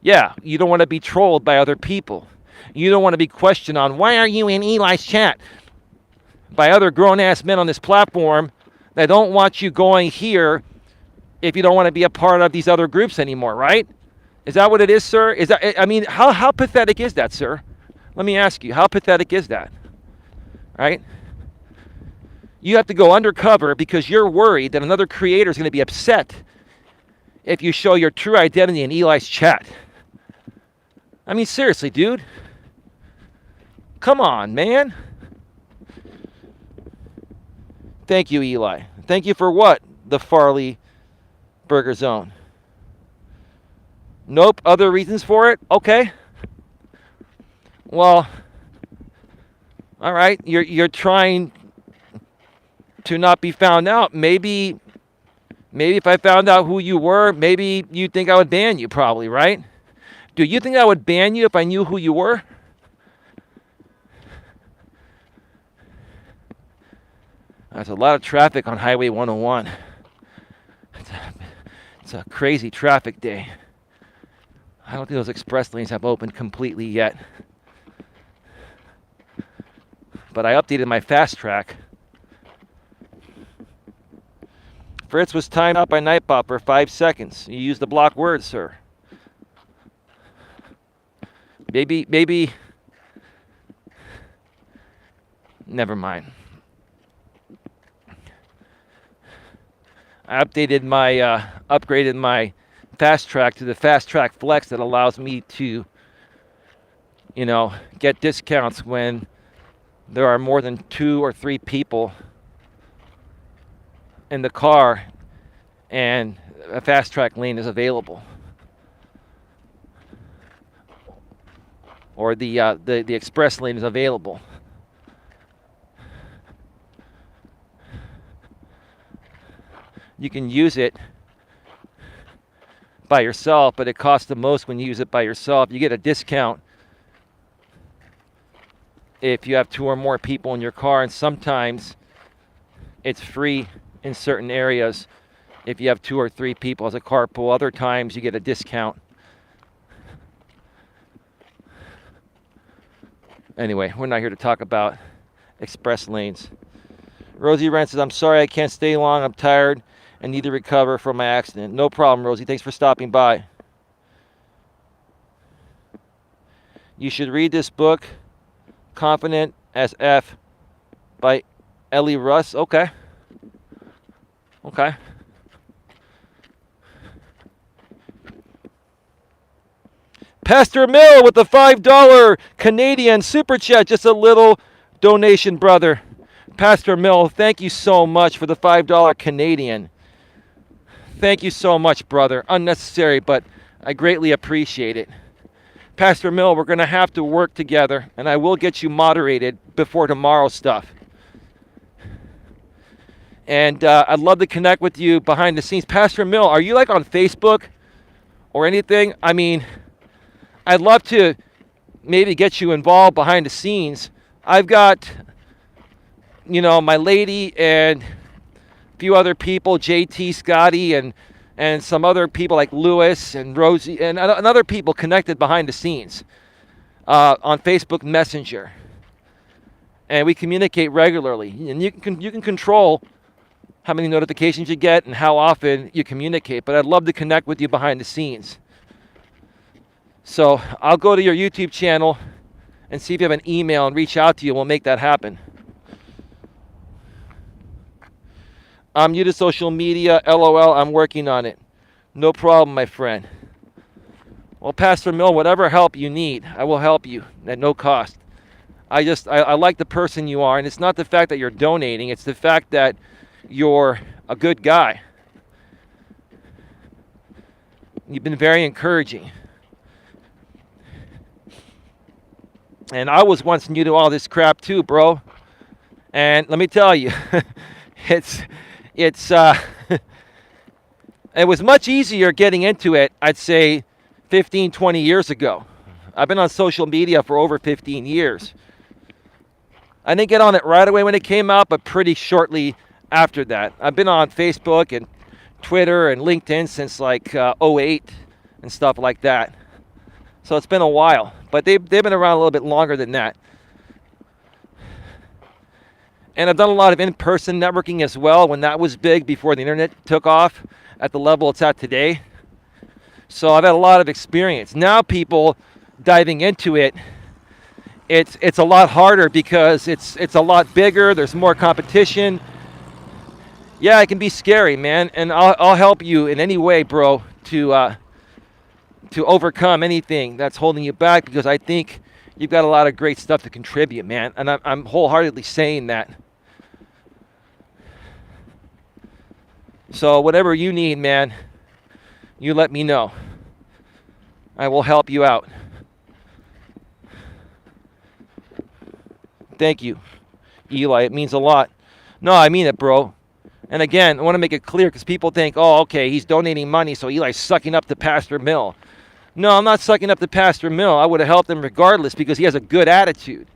yeah, you don't want to be trolled by other people. You don't want to be questioned on, why are you in Eli's chat? By other grown-ass men on this platform that don't want you going here if you don't want to be a part of these other groups anymore, right? Is that what it is, sir? Is that, I mean, how pathetic is that, sir? Let me ask you, how pathetic is that? Right? You have to go undercover because you're worried that another creator is going to be upset if you show your true identity in Eli's chat. I mean, seriously, dude. Come on, man. Thank you, Eli. Thank you for what? The Farley Burger Zone. Nope. Other reasons for it? Okay. Well, all right. You're trying to not be found out. Maybe if I found out who you were, maybe you'd think I would ban you, probably, right? Do you think I would ban you if I knew who you were? There's a lot of traffic on Highway 101. It's a crazy traffic day. I don't think those express lanes have opened completely yet. But I updated my fast track. Fritz was timed out by Nightbot for 5 seconds. You used the block word, sir. Maybe. Never mind. I updated upgraded my fast track to the fast track flex that allows me to, get discounts when there are more than 2 or 3 people in the car and a fast track lane is available. Or the express lane is available. You can use it by yourself, but it costs the most when you use it by yourself. You get a discount if you have 2 or more people in your car, and sometimes it's free in certain areas if you have 2 or 3 people as a carpool. Other times you get a discount. Anyway, we're not here to talk about express lanes. Rosie Wren says, I'm sorry I can't stay long. I'm tired and need to recover from my accident. No problem, Rosie. Thanks for stopping by. You should read this book, Confident as F, by Ellie Russ. Okay. Pastor Mill with the $5 Canadian super chat. Just a little donation, brother. Pastor Mill, thank you so much for the $5 Canadian. Thank you so much, brother. Unnecessary, but I greatly appreciate it. Pastor Mill, we're going to have to work together, and I will get you moderated before tomorrow's stuff. And I'd love to connect with you behind the scenes. Pastor Mill, are you on Facebook or anything? I mean, I'd love to maybe get you involved behind the scenes. I've got, my lady and a few other people, JT, Scotty, and some other people like Lewis and Rosie and other people connected behind the scenes on Facebook Messenger. And we communicate regularly. And you can control how many notifications you get and how often you communicate. But I'd love to connect with you behind the scenes. So I'll go to your YouTube channel and see if you have an email and reach out to you. We'll make that happen. I'm new to social media. LOL, I'm working on it. No problem, my friend. Well, Pastor Mill, whatever help you need, I will help you at no cost. I like the person you are, and it's not the fact that you're donating. It's the fact that you're a good guy. You've been very encouraging. And I was once new to all this crap too, bro. And let me tell you, it's it's it was much easier getting into it, I'd say 15, 20 years ago. I've been on social media for over 15 years. I didn't get on it right away when it came out, but pretty shortly after that. I've been on Facebook and Twitter and LinkedIn since like '08 and stuff like that. So it's been a while, but they've been around a little bit longer than that. And I've done a lot of in-person networking as well when that was big before the internet took off at the level it's at today. So I've had a lot of experience. Now people diving into it, it's a lot harder because it's a lot bigger. There's more competition. Yeah, it can be scary, man, and I'll help you in any way, bro, to overcome anything that's holding you back, because I think you've got a lot of great stuff to contribute, man, and I'm wholeheartedly saying that. So whatever you need, man, you let me know. I will help you out. Thank you, Eli. It means a lot. No, I mean it, bro. And again, I want to make it clear because people think, oh, okay, he's donating money, so Eli's sucking up to Pastor Mill. No, I'm not sucking up to Pastor Mill. I would have helped him regardless because he has a good attitude.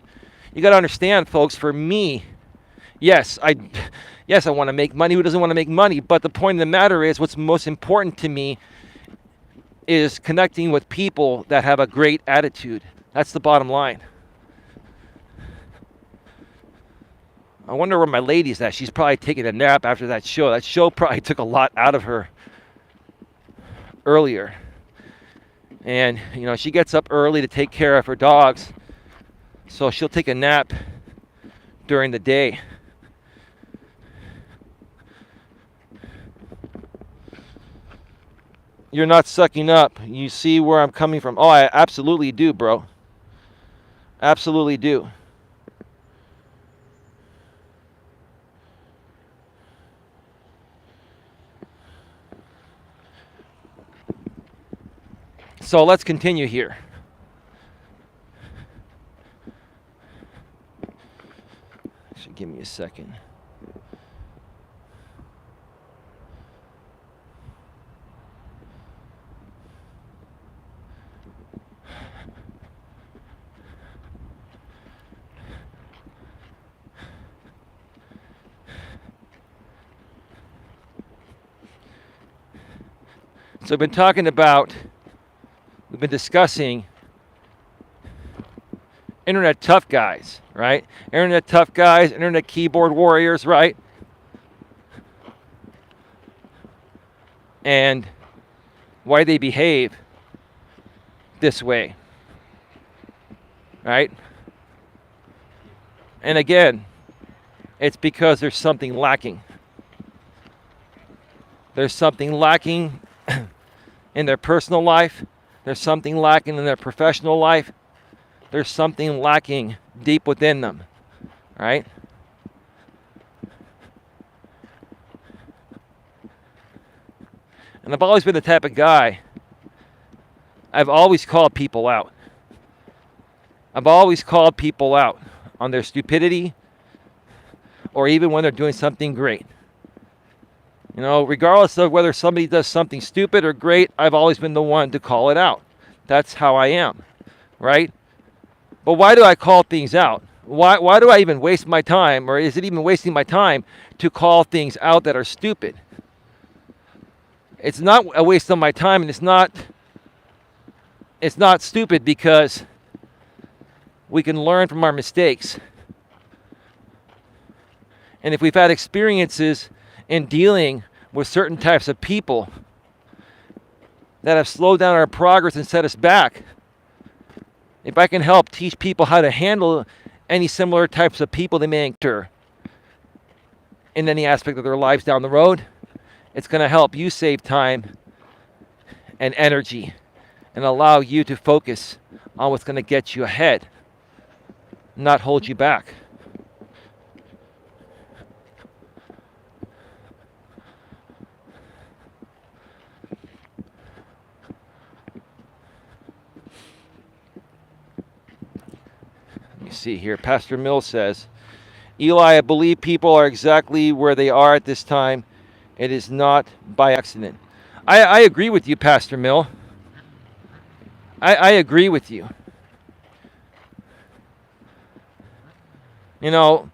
You got to understand, folks, for me, yes, I want to make money. Who doesn't want to make money? But the point of the matter is, what's most important to me is connecting with people that have a great attitude. That's the bottom line. I wonder where my lady's at. She's probably taking a nap after that show. That show probably took a lot out of her earlier. And, you know, she gets up early to take care of her dogs. So she'll take a nap during the day. You're not sucking up. You see where I'm coming from. Oh, I absolutely do, bro. Absolutely do. So let's continue here. Actually, give me a second. So we've been discussing internet tough guys, right? Internet tough guys, internet keyboard warriors, right? And why they behave this way, right? And again, it's because there's something lacking. There's something lacking in their personal life. There's something lacking in their professional life. There's something lacking deep within them, right? And I've always been the type of guy, I've always called people out. I've always called people out on their stupidity, or even when they're doing something great. You know, regardless of whether somebody does something stupid or great, I've always been the one to call it out. That's how I am, right? But why do I call things out? Why do I even waste my time, or is it even wasting my time to call things out that are stupid? It's not a waste of my time, and it's not stupid because we can learn from our mistakes. And if we've had experiences in dealing with certain types of people that have slowed down our progress and set us back, if I can help teach people how to handle any similar types of people they may encounter in any aspect of their lives down the road, it's going to help you save time and energy and allow you to focus on what's going to get you ahead, not hold you back. see here. Pastor Mill says, Eli, I believe people are exactly where they are at this time. It is not by accident. I agree with you, Pastor Mill. I agree with you. You know,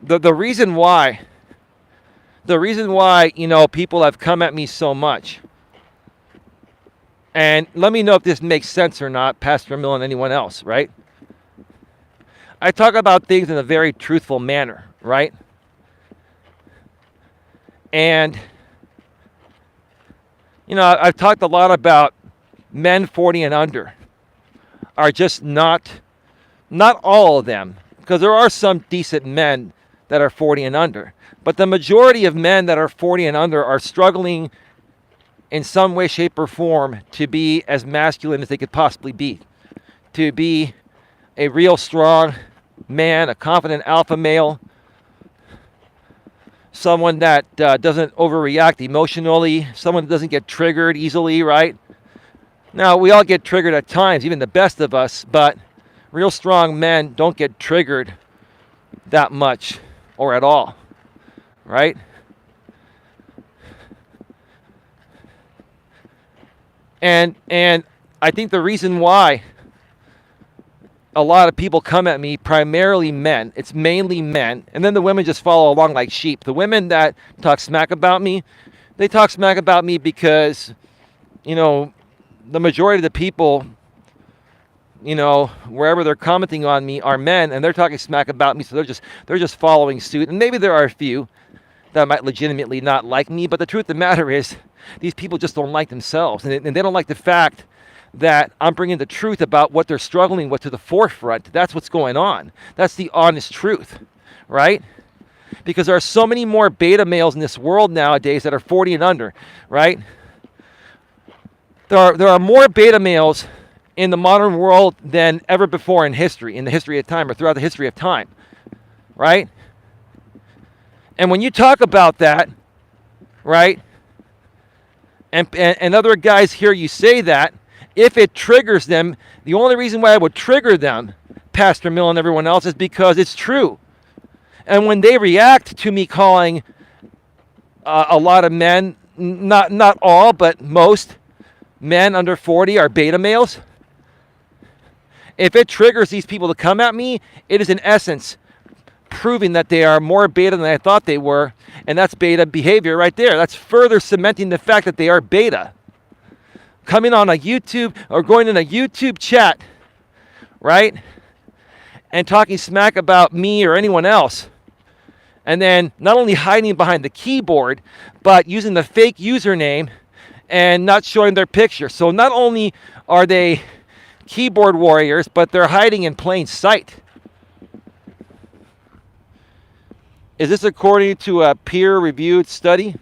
the reason why, you know, people have come at me so much, and let me know if this makes sense or not, Pastor Mill and anyone else, right? I talk about things in a very truthful manner, right? And, you know, I've talked a lot about men 40 and under are just not all of them, because there are some decent men that are 40 and under. But the majority of men that are 40 and under are struggling in some way, shape, or form to be as masculine as they could possibly be. To be a real strong man, a confident alpha male, someone that doesn't overreact emotionally, someone that doesn't get triggered easily, right? Now, we all get triggered at times, even the best of us, but real strong men don't get triggered that much or at all, right? And I think the reason why a lot of people come at me, primarily men, it's mainly men, and then the women just follow along like sheep. The women that talk smack about me, they talk smack about me because, you know, the majority of the people, you know, wherever they're commenting on me are men, and they're talking smack about me, so they're just following suit. And maybe there are a few that might legitimately not like me, but the truth of the matter is these people just don't like themselves, and they don't like the fact that I'm bringing the truth about what they're struggling with to the forefront. That's what's going on. That's the honest truth, right? Because there are so many more beta males in this world nowadays that are 40 and under, right? There are more beta males in the modern world than ever before in the history of time, or throughout the history of time, right? And when you talk about that, right, and other guys hear you say that, if it triggers them, the only reason why I would trigger them, Pastor Mill and everyone else, is because it's true. And when they react to me calling a lot of men, not all, but most men under 40 are beta males, if it triggers these people to come at me, it is in essence proving that they are more beta than I thought they were, and that's beta behavior right there. That's further cementing the fact that they are beta. Coming on a YouTube or going in a YouTube chat, right, and talking smack about me or anyone else, and then not only hiding behind the keyboard, but using the fake username and not showing their picture. So not only are they keyboard warriors, but they're hiding in plain sight. Is this according to a peer-reviewed study?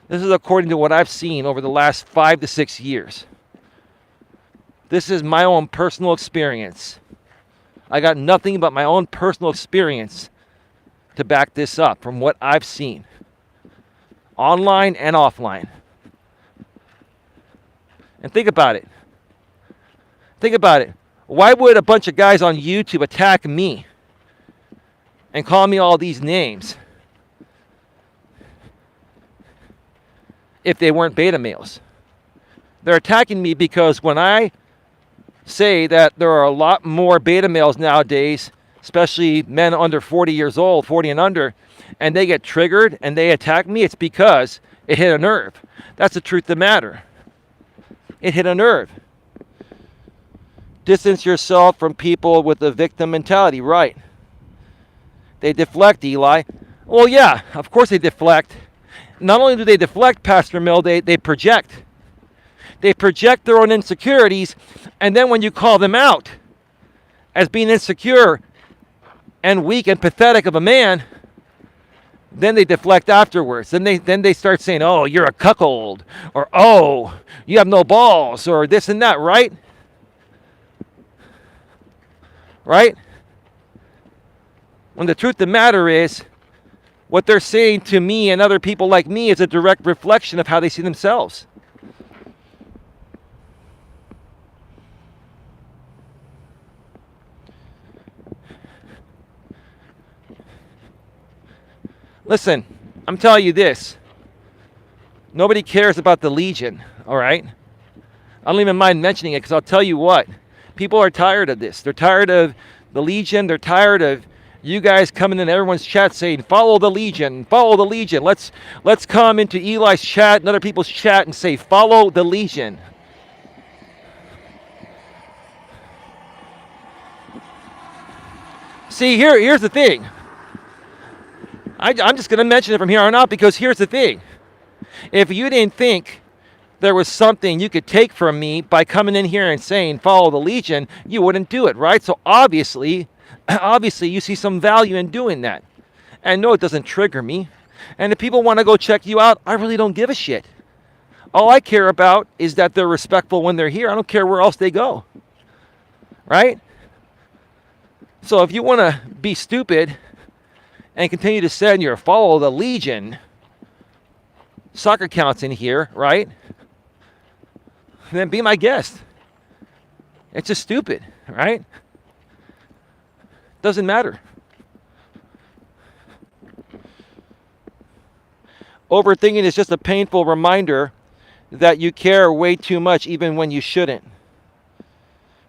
This is according to what I've seen over the last 5 to 6 years. This is my own personal experience. I got nothing but my own personal experience to back this up from what I've seen, online and offline. And think about it. Think about it. Why would a bunch of guys on YouTube attack me and call me all these names if they weren't beta males? They're attacking me because when I say that there are a lot more beta males nowadays, especially men under 40 years old, 40 and under, and they get triggered and they attack me, it's because it hit a nerve. That's the truth of the matter. It hit a nerve. Distance yourself from people with a victim mentality, right? They deflect, Eli. Well, yeah, of course they deflect. Not only do they deflect, Pastor Mill, they project. They project their own insecurities, and then when you call them out as being insecure and weak and pathetic of a man, then they deflect afterwards. Then they start saying, oh, you're a cuckold, or oh, you have no balls, or this and that, right? Right? When the truth of the matter is, what they're saying to me and other people like me is a direct reflection of how they see themselves. Listen, I'm telling you this. Nobody cares about the Legion, all right? I don't even mind mentioning it because I'll tell you what. People are tired of this. They're tired of the Legion. They're tired of you guys coming in everyone's chat saying, follow the Legion, follow the Legion. Let's come into Eli's chat and other people's chat and say, follow the Legion. See, here's the thing. I'm just going to mention it from here on out because here's the thing. If you didn't think there was something you could take from me by coming in here and saying follow the Legion, you wouldn't do it, right? So obviously you see some value in doing that. And no, it doesn't trigger me. And if people want to go check you out, I really don't give a shit. All I care about is that they're respectful when they're here. I don't care where else they go, right? So if you want to be stupid and continue to send your follow the Legion soccer accounts in here, right? Then be my guest. It's just stupid, right? Doesn't matter. Overthinking is just a painful reminder that you care way too much even when you shouldn't.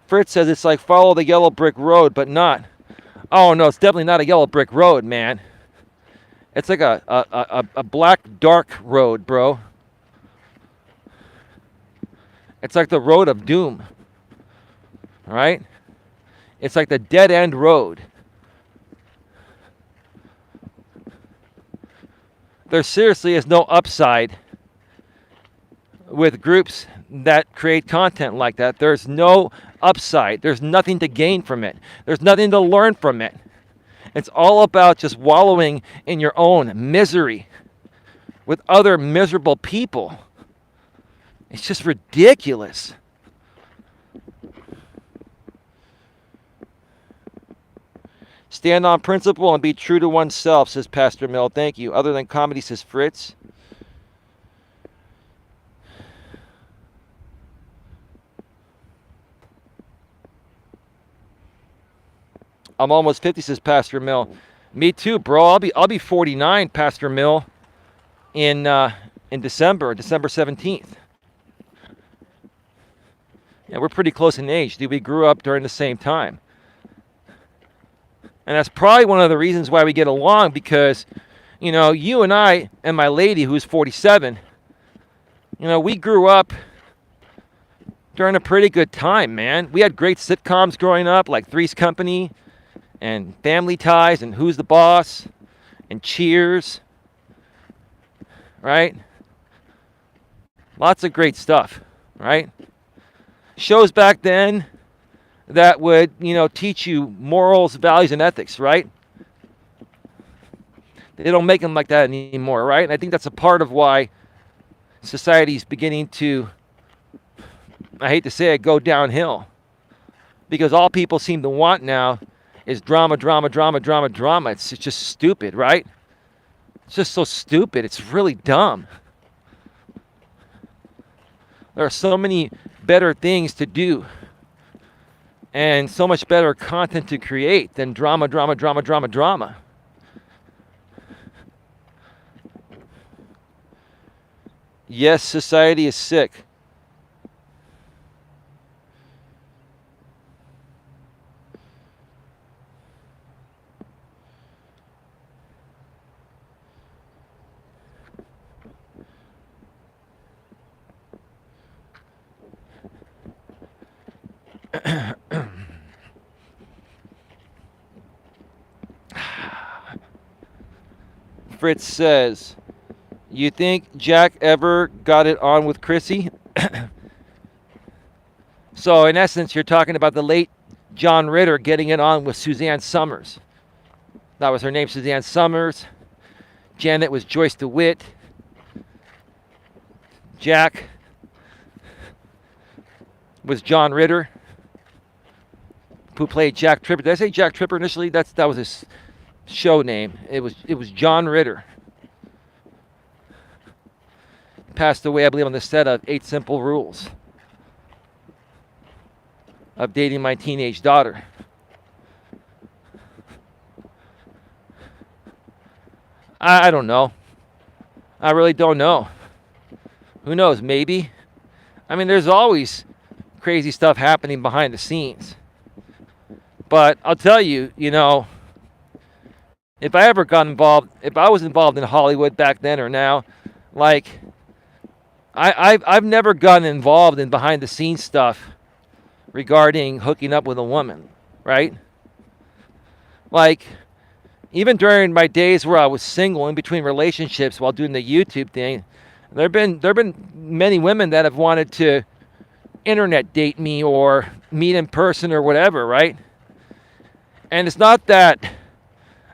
Fritz says it's like follow the yellow brick road, but not. Oh, no, it's definitely not a yellow brick road, man. It's like a black, dark road, bro. It's like the road of doom. All right? It's like the dead-end road. There seriously is no upside with groups that create content like that. There's no upside. There's nothing to gain from it. There's nothing to learn from it. It's all about just wallowing in your own misery with other miserable people. It's just ridiculous. Stand on principle and be true to oneself, says Pastor Mill. Thank you. Other than comedy, says Fritz. I'm almost 50, says Pastor Mill. Me too, bro. I'll be 49, Pastor Mill, in December 17th. Yeah, we're pretty close in age, dude. We grew up during the same time. And that's probably one of the reasons why we get along because, you and I and my lady who's 47, we grew up during a pretty good time, man. We had great sitcoms growing up like Three's Company and Family Ties and Who's the Boss and Cheers, right? Lots of great stuff, right? Shows back then that would, teach you morals, values, and ethics, right? They don't make them like that anymore, right? And I think that's a part of why society's beginning to, I hate to say it, go downhill. Because all people seem to want now is drama, drama, drama, drama, drama. It's just stupid, right? It's just so stupid. It's really dumb. There are so many better things to do and so much better content to create than drama, drama, drama, drama, drama. Yes, society is sick. Fritz says, you think Jack ever got it on with Chrissy? So in essence, you're talking about the late John Ritter getting it on with Suzanne Summers. That was her name, Suzanne Summers. Janet was Joyce DeWitt. Jack was John Ritter, who played Jack Tripper. Did I say Jack Tripper initially? That was his show name. It was John Ritter. Passed away, I believe, on the set of 8 Simple Rules of Dating My Teenage Daughter. I don't know. I really don't know. Who knows? Maybe. I mean, there's always crazy stuff happening behind the scenes. But I'll tell you, if I ever got involved, if I was involved in Hollywood back then or now, like, I've never gotten involved in behind the scenes stuff regarding hooking up with a woman, right? Like, even during my days where I was single in between relationships while doing the YouTube thing, there've been many women that have wanted to internet date me or meet in person or whatever, right? And it's not that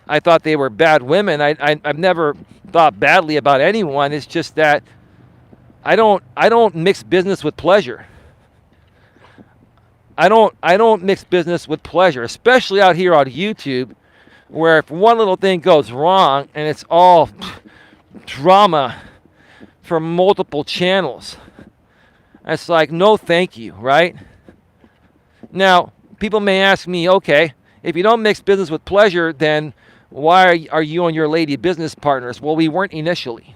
I thought they were bad women. I've never thought badly about anyone. It's just that I don't mix business with pleasure. I don't mix business with pleasure, especially out here on YouTube, where if one little thing goes wrong and it's all drama for multiple channels, it's like, no thank you, right? Now, people may ask me, okay, if you don't mix business with pleasure, then why are you and your lady business partners? Well, we weren't initially.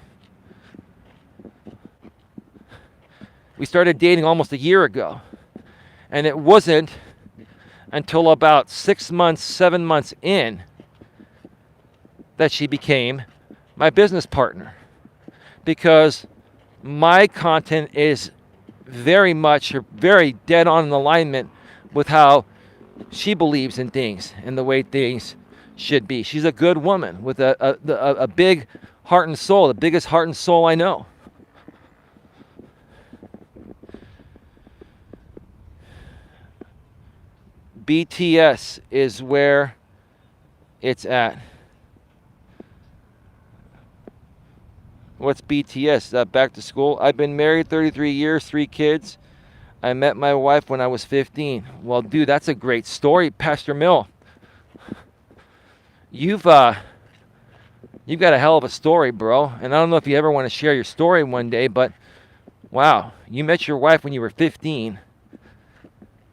We started dating almost a year ago. And it wasn't until about 6 months, 7 months in that she became my business partner. Because my content is very much, or very dead on in alignment with how she believes in things and the way things should be. She's a good woman with a big heart and soul, the biggest heart and soul I know. BTS is where it's at. What's BTS? Is that back to school? I've been married 33 years, 3 kids. I met my wife when I was 15. Well, dude, that's a great story, Pastor Mill. You've got a hell of a story, bro. And I don't know if you ever want to share your story one day, but wow, you met your wife when you were 15,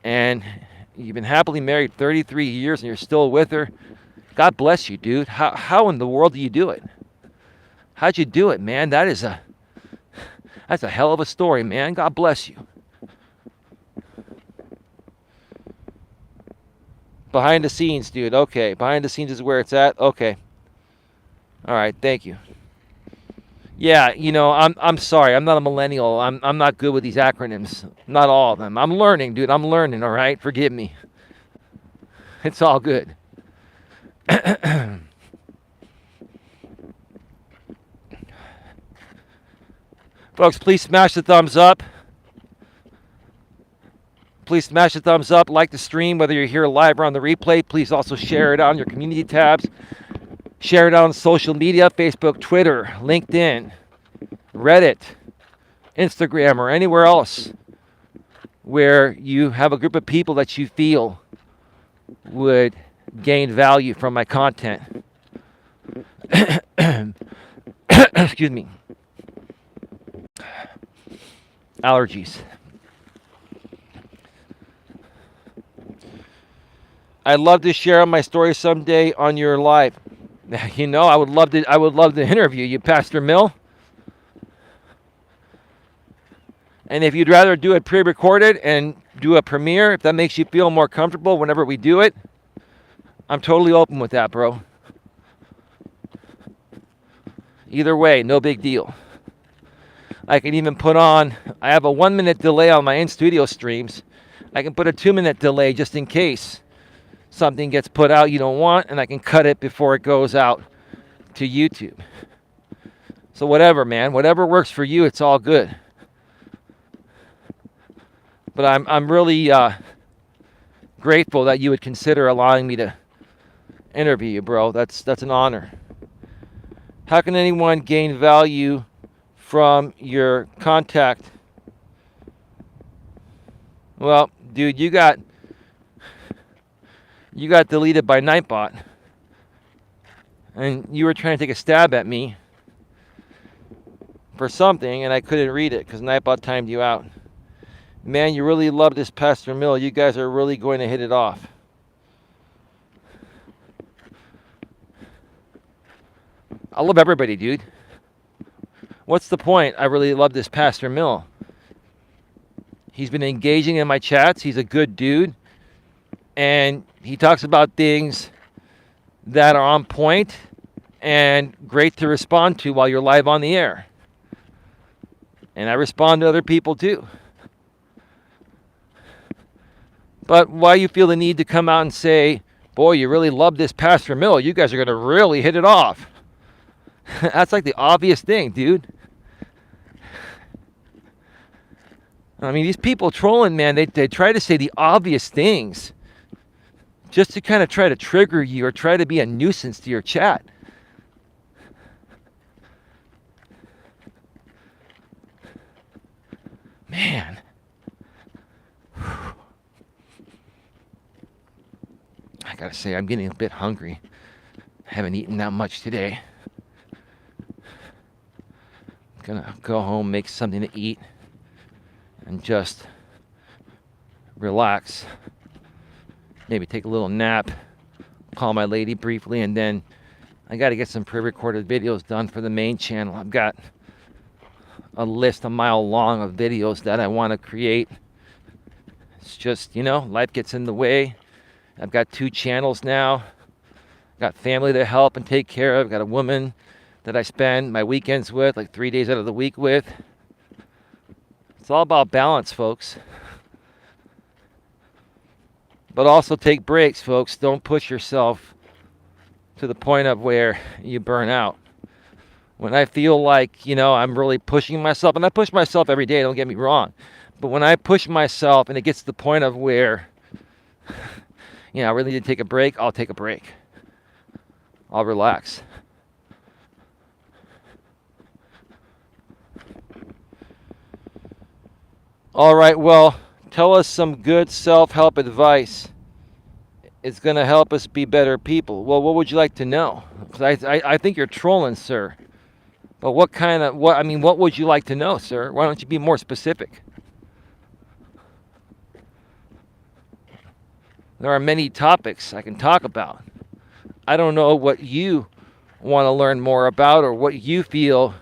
and you've been happily married 33 years, and you're still with her. God bless you, dude. How in the world do you do it? How'd you do it, man? That's a hell of a story, man. God bless you. Behind the scenes, dude. Okay, behind the scenes is where it's at. Okay. All right, thank you. Yeah, I'm sorry. I'm not a millennial. I'm not good with these acronyms. Not all of them. I'm learning, dude. I'm learning, all right? Forgive me. It's all good. Folks, please smash the thumbs up. Please smash the thumbs up. Like the stream, whether you're here live or on the replay. Please also share it on your community tabs. Share it on social media, Facebook, Twitter, LinkedIn, Reddit, Instagram, or anywhere else where you have a group of people that you feel would gain value from my content. Excuse me. Allergies. I'd love to share my story someday on your live. I would love to interview you, Pastor Mill. And if you'd rather do it pre-recorded and do a premiere, if that makes you feel more comfortable whenever we do it, I'm totally open with that, bro. Either way, no big deal. I can even I have a 1-minute delay on my in-studio streams. I can put a 2-minute delay just in case something gets put out you don't want, and I can cut it before it goes out to YouTube. So whatever, man. Whatever works for you, it's all good. But I'm really grateful that you would consider allowing me to interview you, bro. That's an honor. How can anyone gain value from your contact? Well, dude, you got deleted by Nightbot, and you were trying to take a stab at me for something, and I couldn't read it because Nightbot timed you out. Man, you really love this Pastor Mill. You guys are really going to hit it off. I love everybody, dude. What's the point? I really love this Pastor Mill. He's been engaging in my chats. He's a good dude. And he talks about things that are on point and great to respond to while you're live on the air. And I respond to other people too. But why you feel the need to come out and say, boy, you really love this Pastor Mill. You guys are going to really hit it off. That's like the obvious thing, dude. I mean, these people trolling, man, they try to say the obvious things just to kind of try to trigger you or try to be a nuisance to your chat. Man. I gotta say, I'm getting a bit hungry. I haven't eaten that much today. I'm gonna go home, make something to eat, and just relax. Maybe take a little nap, call my lady briefly, and then I got to get some pre-recorded videos done for the main channel. I've got a list a mile long of videos that I want to create. It's just, life gets in the way. I've got 2 channels now. Got family to help and take care of. Got a woman that I spend my weekends with, like 3 days out of the week with. It's all about balance, folks. But also take breaks, folks. Don't push yourself to the point of where you burn out. When I feel like, I'm really pushing myself, and I push myself every day, don't get me wrong. But when I push myself and it gets to the point of where, I really need to take a break, I'll take a break. I'll relax. All right, well, tell us some good self-help advice. It's going to help us be better people. Well, what would you like to know? Because I think you're trolling, sir. But what would you like to know, sir? Why don't you be more specific? There are many topics I can talk about. I don't know what you want to learn more about or what you feel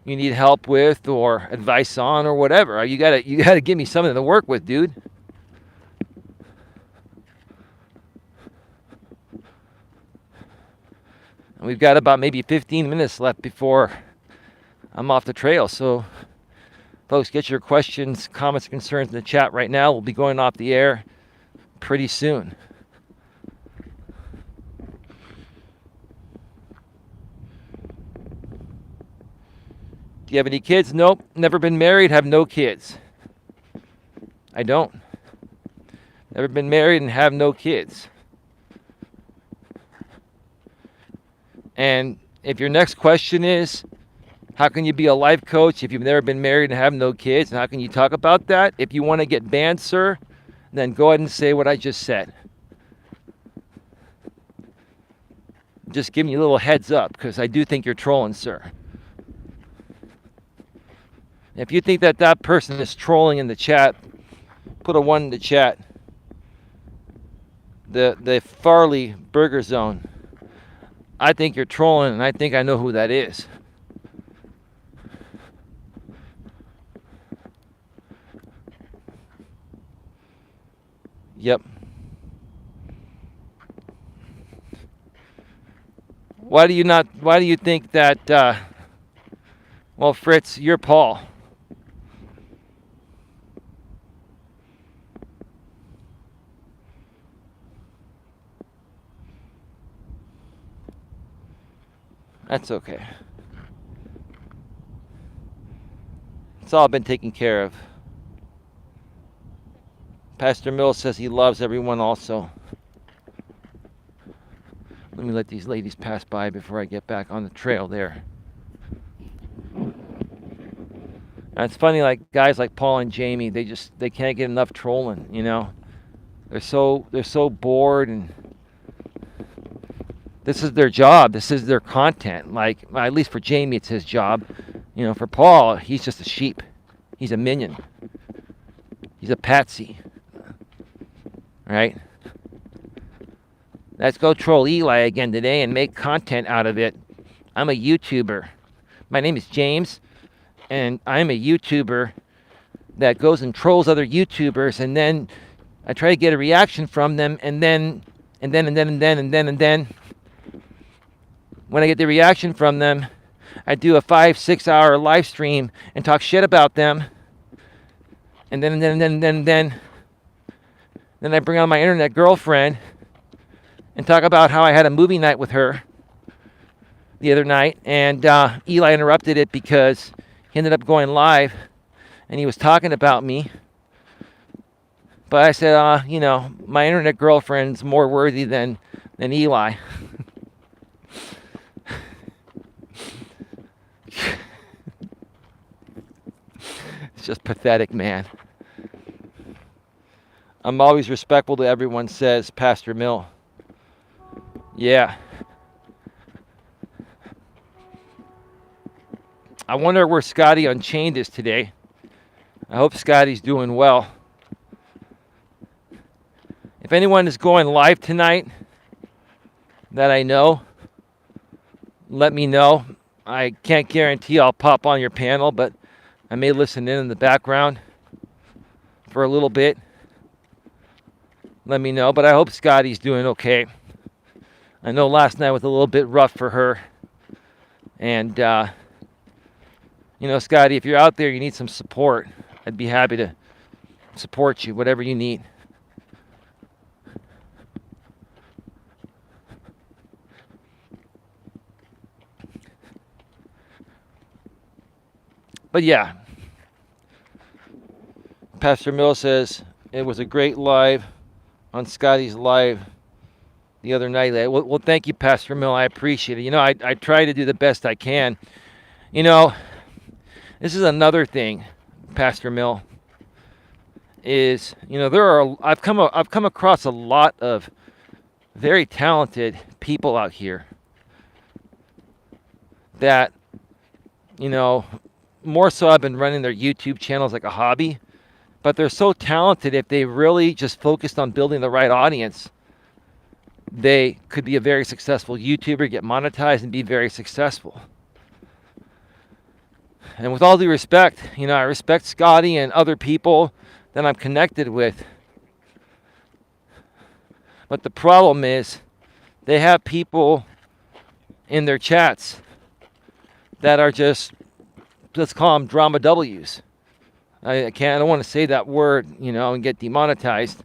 you need help with or advice on or whatever. You gotta give me something to work with, dude. And we've got about maybe 15 minutes left before I'm off the trail. So, folks, get your questions, comments, concerns in the chat right now. We'll be going off the air pretty soon. Do you have any kids? Nope. Never been married, have no kids. I don't. Never been married and have no kids. And if your next question is, how can you be a life coach if you've never been married and have no kids? And how can you talk about that? If you want to get banned, sir, then go ahead and say what I just said. Just giving you a little heads up, because I do think you're trolling, sir. If you think that person is trolling in the chat, put a 1 in the chat. The Farley Burger Zone. I think you're trolling, and I think I know who that is. Yep. Why do you think that, well, Fritz, you're Paul. That's okay. It's all been taken care of. Pastor Mills says he loves everyone also. Let me let these ladies pass by before I get back on the trail there. And it's funny, like guys like Paul and Jamie, they can't get enough trolling, They're so bored, and this is their job. This is their content. Like, at least for Jamie, it's his job. For Paul, he's just a sheep. He's a minion. He's a patsy. Right? Let's go troll Eli again today and make content out of it. I'm a YouTuber. My name is James, and I'm a YouTuber that goes and trolls other YouTubers, and then I try to get a reaction from them, and then when I get the reaction from them, I do a 5-6 hour live stream and talk shit about them, and then I bring on my internet girlfriend and talk about how I had a movie night with her the other night, and Eli interrupted it because he ended up going live and he was talking about me. But I said, my internet girlfriend's more worthy than Eli. It's just pathetic, man. I'm always respectful to everyone, says Pastor Mill. Yeah. I wonder where Scotty Unchained is today. I hope Scotty's doing well. If anyone is going live tonight that I know, let me know. I can't guarantee I'll pop on your panel, but I may listen in the background for a little bit. Let me know, but I hope Scotty's doing okay. I know last night was a little bit rough for her. And, Scotty, if you're out there, you need some support, I'd be happy to support you, whatever you need. But yeah, Pastor Mill says it was a great live on Scotty's live the other night. Well, thank you, Pastor Mill. I appreciate it. I try to do the best I can. This is another thing, Pastor Mill, is, I've come across a lot of very talented people out here that, more so I've been running their YouTube channels like a hobby, but they're so talented. If they really just focused on building the right audience, they could be a very successful YouTuber, get monetized, and be very successful. And with all due respect, I respect Scotty and other people that I'm connected with. But the problem is they have people in their chats that are just, let's call them drama W's. I don't want to say that word, and get demonetized.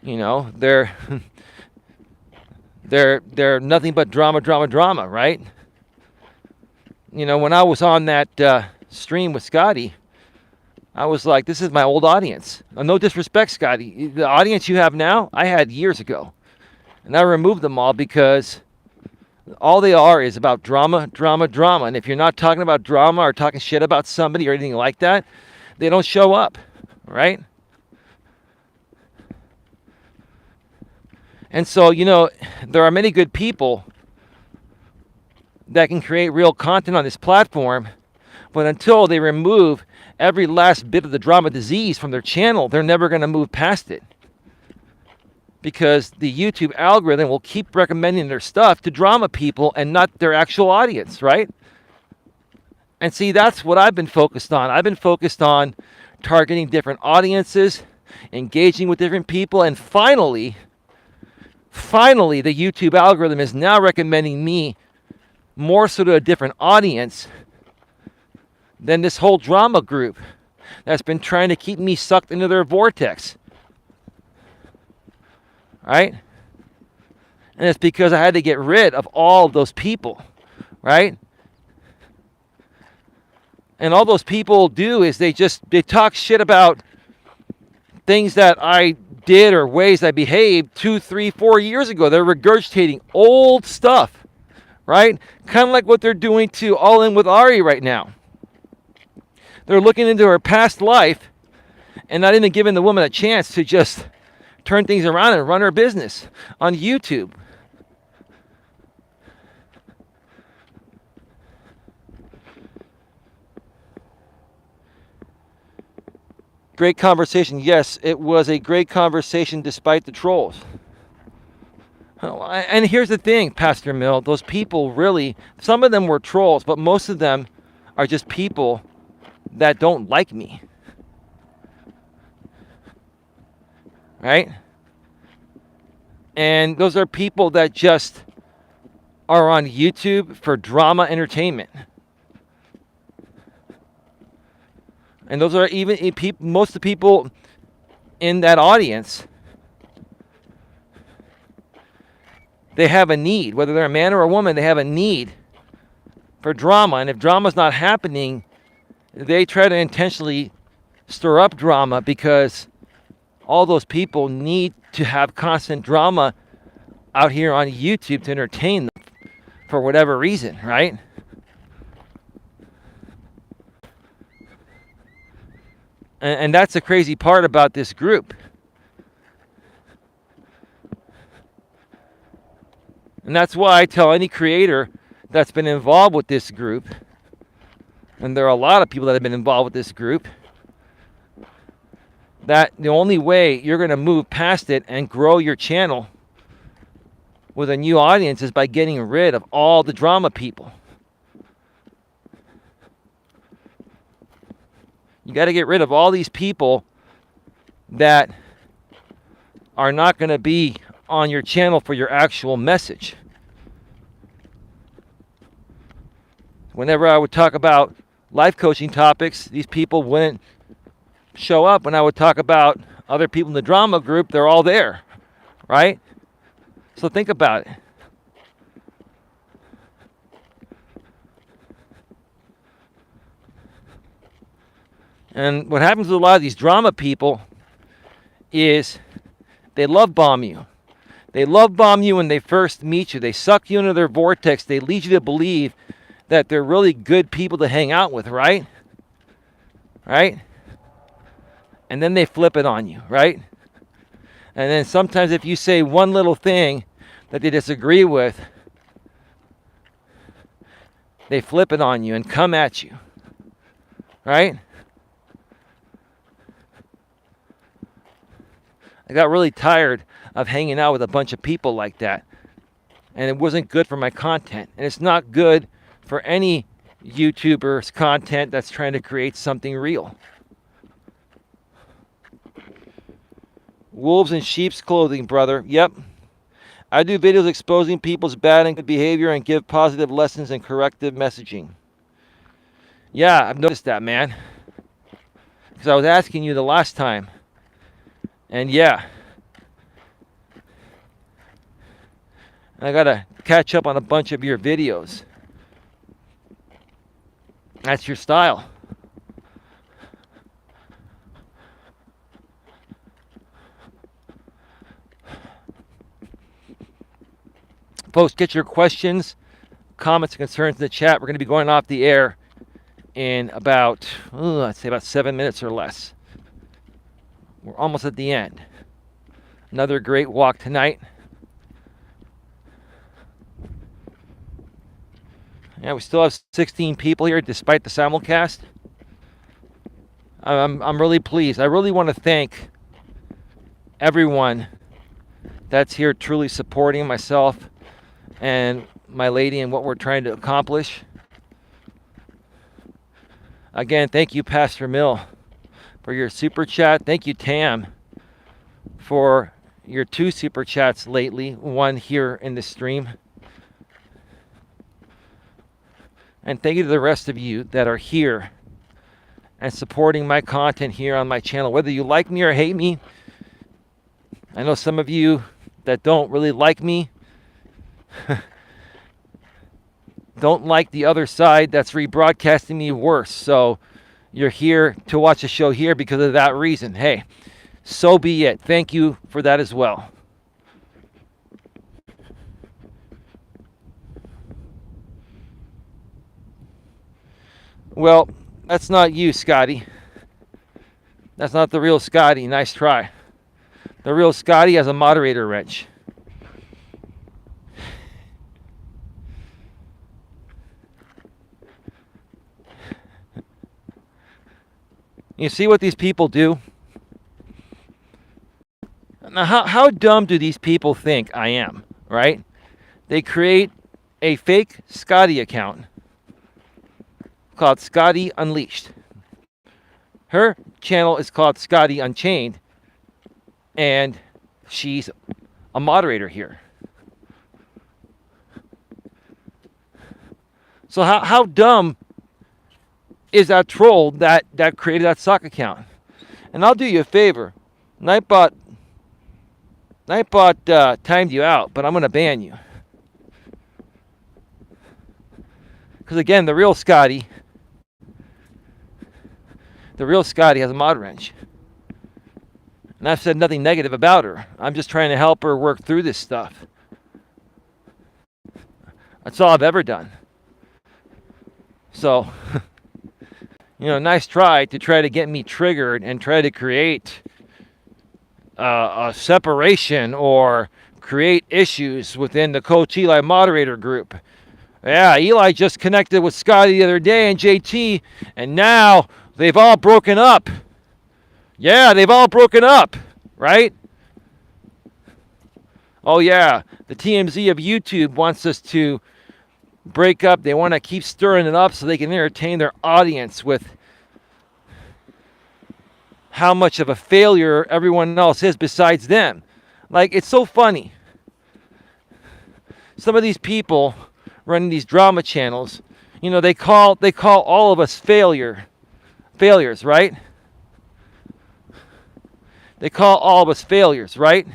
They're nothing but drama, right? When I was on that stream with Scotty, I was like, this is my old audience. No disrespect, Scotty. The audience you have now, I had years ago. And I removed them all because all they are is about drama. And if you're not talking about drama or talking shit about somebody or anything like that, they don't show up, right? And so, there are many good people that can create real content on this platform, but until they remove every last bit of the drama disease from their channel, they're never going to move past it. Because the YouTube algorithm will keep recommending their stuff to drama people and not their actual audience, right? And see, that's what I've been focused on. I've been focused on targeting different audiences, engaging with different people, and finally, the YouTube algorithm is now recommending me more so to a different audience than this whole drama group that's been trying to keep me sucked into their vortex. Right? And it's because I had to get rid of all of those people, right? And all those people do is they talk shit about things that I did or ways I behaved 2, 3, 4 years ago. They're regurgitating old stuff, right? Kind of like what they're doing to All In with Ari right now. They're looking into her past life and not even giving the woman a chance to just turn things around and run her business on YouTube. Great conversation. Yes, it was a great conversation despite the trolls. And here's the thing, Pastor Mill, those people really, some of them were trolls, but most of them are just people that don't like me. Right? And those are people that just are on YouTube for drama entertainment. And those are even most of the people in that audience. They have a need, whether they're a man or a woman, they have a need for drama. And if drama's not happening, they try to intentionally stir up drama because all those people need to have constant drama out here on YouTube to entertain them for whatever reason, right? And that's the crazy part about this group. And that's why I tell any creator that's been involved with this group, and there are a lot of people that have been involved with this group, that the only way you're going to move past it and grow your channel with a new audience is by getting rid of all the drama people. You got to get rid of all these people that are not going to be on your channel for your actual message. Whenever I would talk about life coaching topics, these people wouldn't show up. When I would talk about other people in the drama group, they're all there, right? So think about it. And what happens with a lot of these drama people is they love bomb you. They love bomb you when they first meet you. They suck you into their vortex. They lead you to believe that they're really good people to hang out with, right? Right? And then they flip it on you, right? And then sometimes if you say one little thing that they disagree with, they flip it on you and come at you, right? I got really tired of hanging out with a bunch of people like that. And it wasn't good for my content. And it's not good for any YouTuber's content that's trying to create something real. Wolves in sheep's clothing, brother. Yep. I do videos exposing people's bad and good behavior and give positive lessons and corrective messaging. Yeah, I've noticed that, man. Because I was asking you the last time. And yeah, I gotta catch up on a bunch of your videos. That's your style. Folks, get your questions, comments, and concerns in the chat. We're going to be going off the air in about, I'd say about 7 minutes or less. We're almost at the end. Another great walk tonight. Yeah, we still have 16 people here despite the simulcast. I'm really pleased. I really want to thank everyone that's here truly supporting myself and my lady and what we're trying to accomplish. Again, thank you, Pastor Mill, for your super chat. Thank you, Tam, for your 2 super chats lately, one here in the stream. And thank you to the rest of you that are here and supporting my content here on my channel. Whether you like me or hate me, I know some of you that don't really like me don't like the other side that's rebroadcasting me worse. So you're here to watch the show here because of that reason. Hey, so be it. Thank you for that as well. Well, that's not you, Scotty. That's not the real Scotty. Nice try. The real Scotty has a moderator wrench. You see what these people do? Now, how dumb do these people think I am, right? They create a fake Scotty account called Scotty Unleashed. Her channel is called Scotty Unchained, and she's a moderator here. So how dumb is that troll that created that sock account? And I'll do you a favor. Nightbot timed you out, but I'm going to ban you. Because again, the real Scotty has a mod wrench. And I've said nothing negative about her. I'm just trying to help her work through this stuff. That's all I've ever done. So, nice try to get me triggered and try to create a separation or create issues within the Coach Eli moderator group. Yeah, Eli just connected with Scotty the other day and JT, and now they've all broken up. Yeah, they've all broken up, right? Oh yeah, the TMZ of YouTube wants us to break up. They want to keep stirring it up so they can entertain their audience with how much of a failure everyone else is besides them. Like, it's so funny. Some of these people running these drama channels, they call all of us failures, right? They call all of us failures, right?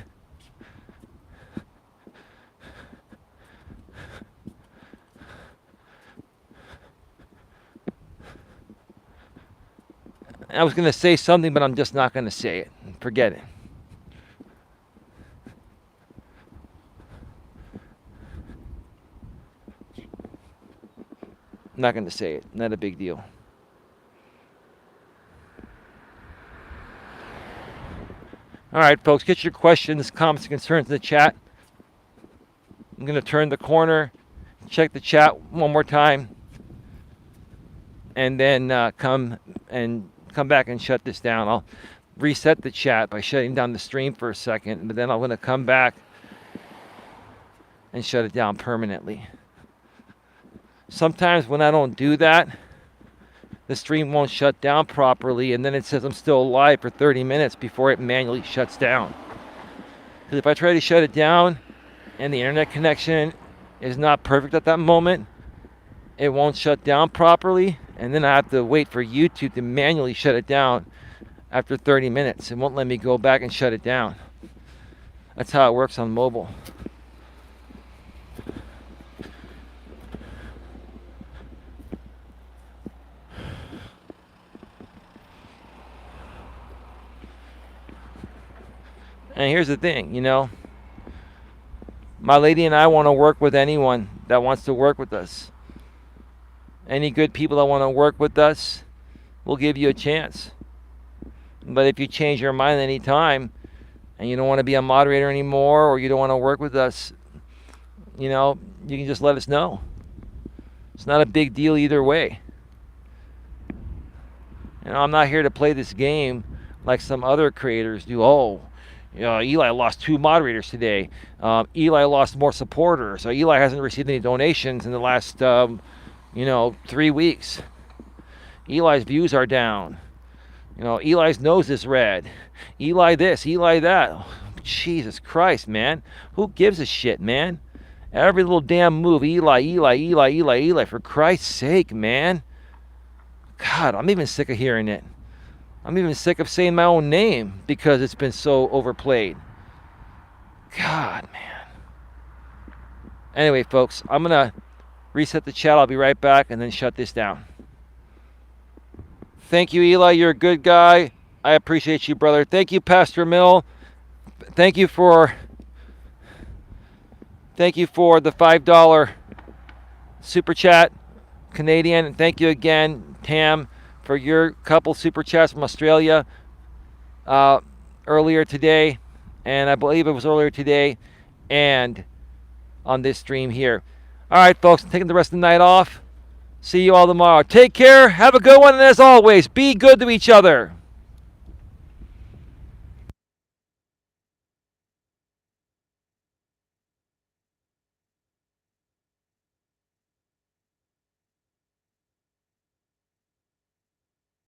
I was going to say something, but I'm just not going to say it. Forget it. I'm not going to say it. Not a big deal. All right, folks, get your questions, comments, and concerns in the chat. I'm going to turn the corner, check the chat one more time, and then come back and shut this down. I'll reset the chat by shutting down the stream for a second, but then I'm going to come back and shut it down permanently. Sometimes when I don't do that, the stream won't shut down properly, and then it says I'm still live for 30 minutes before it manually shuts down. Because if I try to shut it down and the internet connection is not perfect at that moment, it won't shut down properly, and then I have to wait for YouTube to manually shut it down after 30 minutes. It won't let me go back and shut it down. That's how it works on mobile. And here's the thing, my lady and I want to work with anyone that wants to work with us. Any good people that want to work with us, we'll give you a chance. But if you change your mind any time and you don't want to be a moderator anymore, or you don't want to work with us, you can just let us know. It's not a big deal either way. I'm not here to play this game like some other creators do. Eli lost 2 moderators today. Eli lost more supporters. Eli hasn't received any donations in the last 3 weeks. Eli's views are down. Eli's nose is red. Eli this, Eli that. Oh, Jesus Christ, man. Who gives a shit, man? Every little damn move, Eli, for Christ's sake, man. God, I'm even sick of hearing it. I'm even sick of saying my own name because it's been so overplayed. God, man. Anyway, folks, I'm going to reset the chat. I'll be right back and then shut this down. Thank you, Eli. You're a good guy. I appreciate you, brother. Thank you, Pastor Mill. Thank you for the $5 super chat, Canadian. And thank you again, Tam, for your couple super chats from Australia earlier today. And I believe it was earlier today and on this stream here. All right, folks, I'm taking the rest of the night off. See you all tomorrow. Take care. Have a good one. And as always, be good to each other.